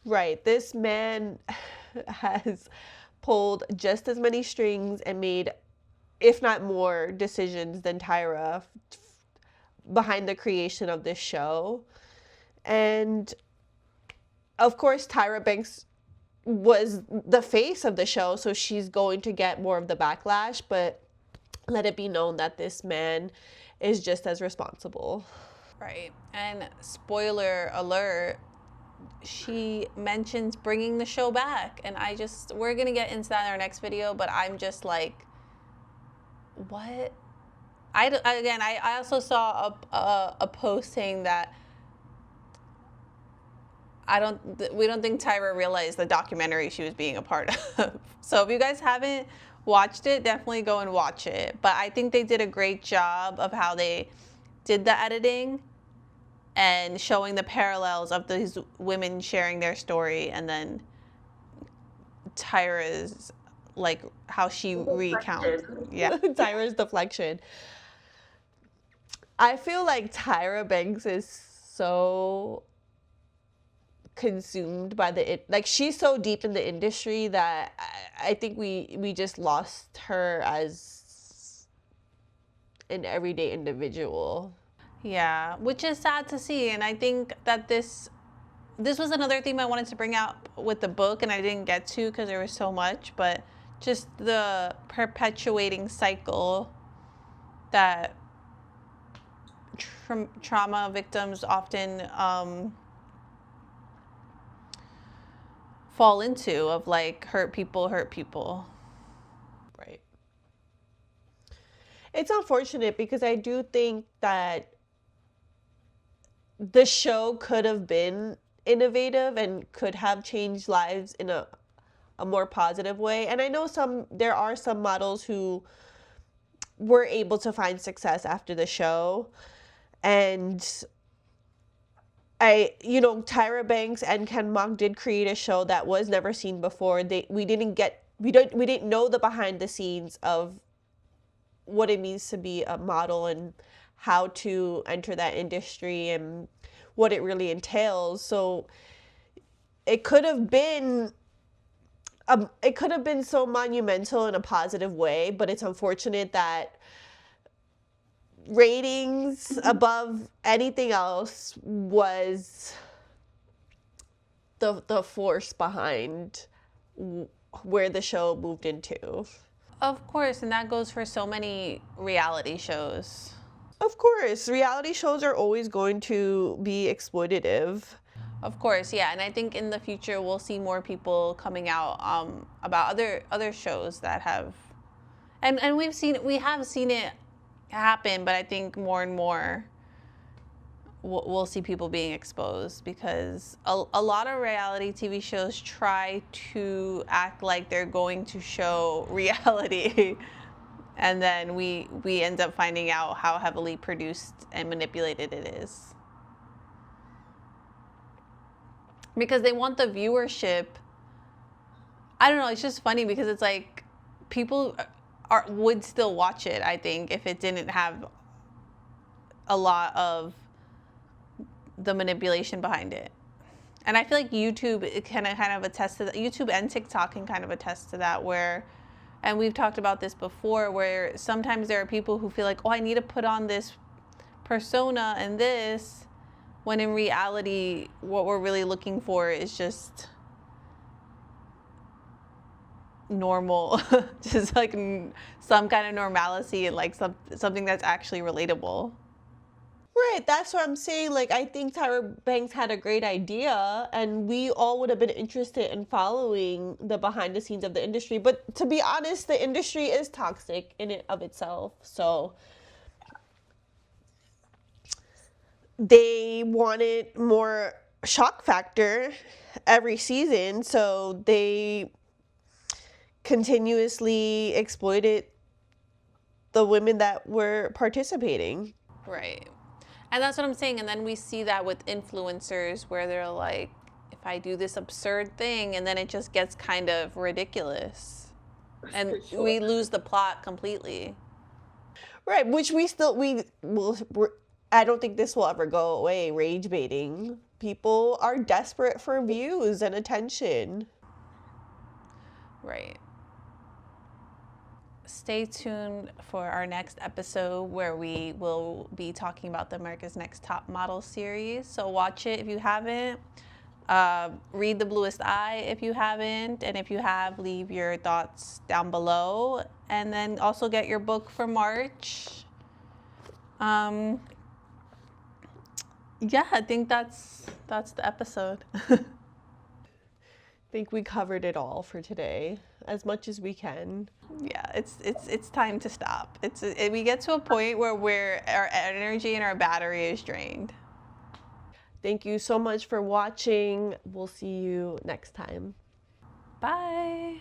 Right, this man has pulled just as many strings and made, if not more, decisions than Tyra behind the creation of this show. And of course, Tyra Banks was the face of the show, so she's going to get more of the backlash, but let it be known that this man is just as responsible. Right. And spoiler alert, she mentions bringing the show back. And we're going to get into that in our next video, but I'm just like, what? I also saw a post saying that we don't think Tyra realized the documentary she was being a part of. So if you guys haven't watched it, definitely go and watch it. But I think they did a great job of how they did the editing and showing the parallels of these women sharing their story, and then Tyra's, like, how she recounts. Yeah. Tyra's deflection. I feel like Tyra Banks is so consumed by she's so deep in the industry that I think we just lost her as an everyday individual. Yeah, which is sad to see. And I think that this was another theme I wanted to bring out with the book, and I didn't get to because there was so much, but just the perpetuating cycle that trauma victims often fall into, of like hurt people. Right. It's unfortunate because I do think that the show could have been innovative and could have changed lives in a more positive way. And I know there are some models who were able to find success after the show. And Tyra Banks and Ken Mock did create a show that was never seen before. We didn't know the behind the scenes of what it means to be a model and how to enter that industry and what it really entails. So it could have been so monumental in a positive way, but it's unfortunate that ratings above anything else was the force behind where the show moved into. Of course, and that goes for so many reality shows. Of course, reality shows are always going to be exploitative. Of course, yeah, and I think in the future we'll see more people coming out about other shows that have, and we have seen it happen, but I think more and more we'll see people being exposed, because a lot of reality TV shows try to act like they're going to show reality, and then we end up finding out how heavily produced and manipulated it is. Because they want the viewership. I don't know, it's just funny because it's like people would still watch it, I think, if it didn't have a lot of the manipulation behind it. And I feel like YouTube can kind of attest to that. YouTube and TikTok can kind of attest to that, where, and we've talked about this before, where sometimes there are people who feel like, oh, I need to put on this persona and this, when in reality, what we're really looking for is just normal, just like some kind of normalcy and like something that's actually relatable. Right, that's what I'm saying. Like, I think Tyra Banks had a great idea, and we all would have been interested in following the behind the scenes of the industry. But to be honest, the industry is toxic in it of itself. So they wanted more shock factor every season, so they continuously exploited the women that were participating. Right. And that's what I'm saying. And then we see that with influencers where they're like, if I do this absurd thing, and then it just gets kind of ridiculous. And we lose the plot completely. Right, which we will. I don't think this will ever go away. Rage baiting. People are desperate for views and attention. Right. Stay tuned for our next episode where we will be talking about the America's Next Top Model series. So watch it if you haven't. Read The Bluest Eye if you haven't. And if you have, leave your thoughts down below. And then also get your book for March. Yeah, I think that's the episode. I think we covered it all for today, as much as we can. Yeah, it's time to stop. We get to a point where our energy and our battery is drained. Thank you so much for watching. We'll see you next time. Bye.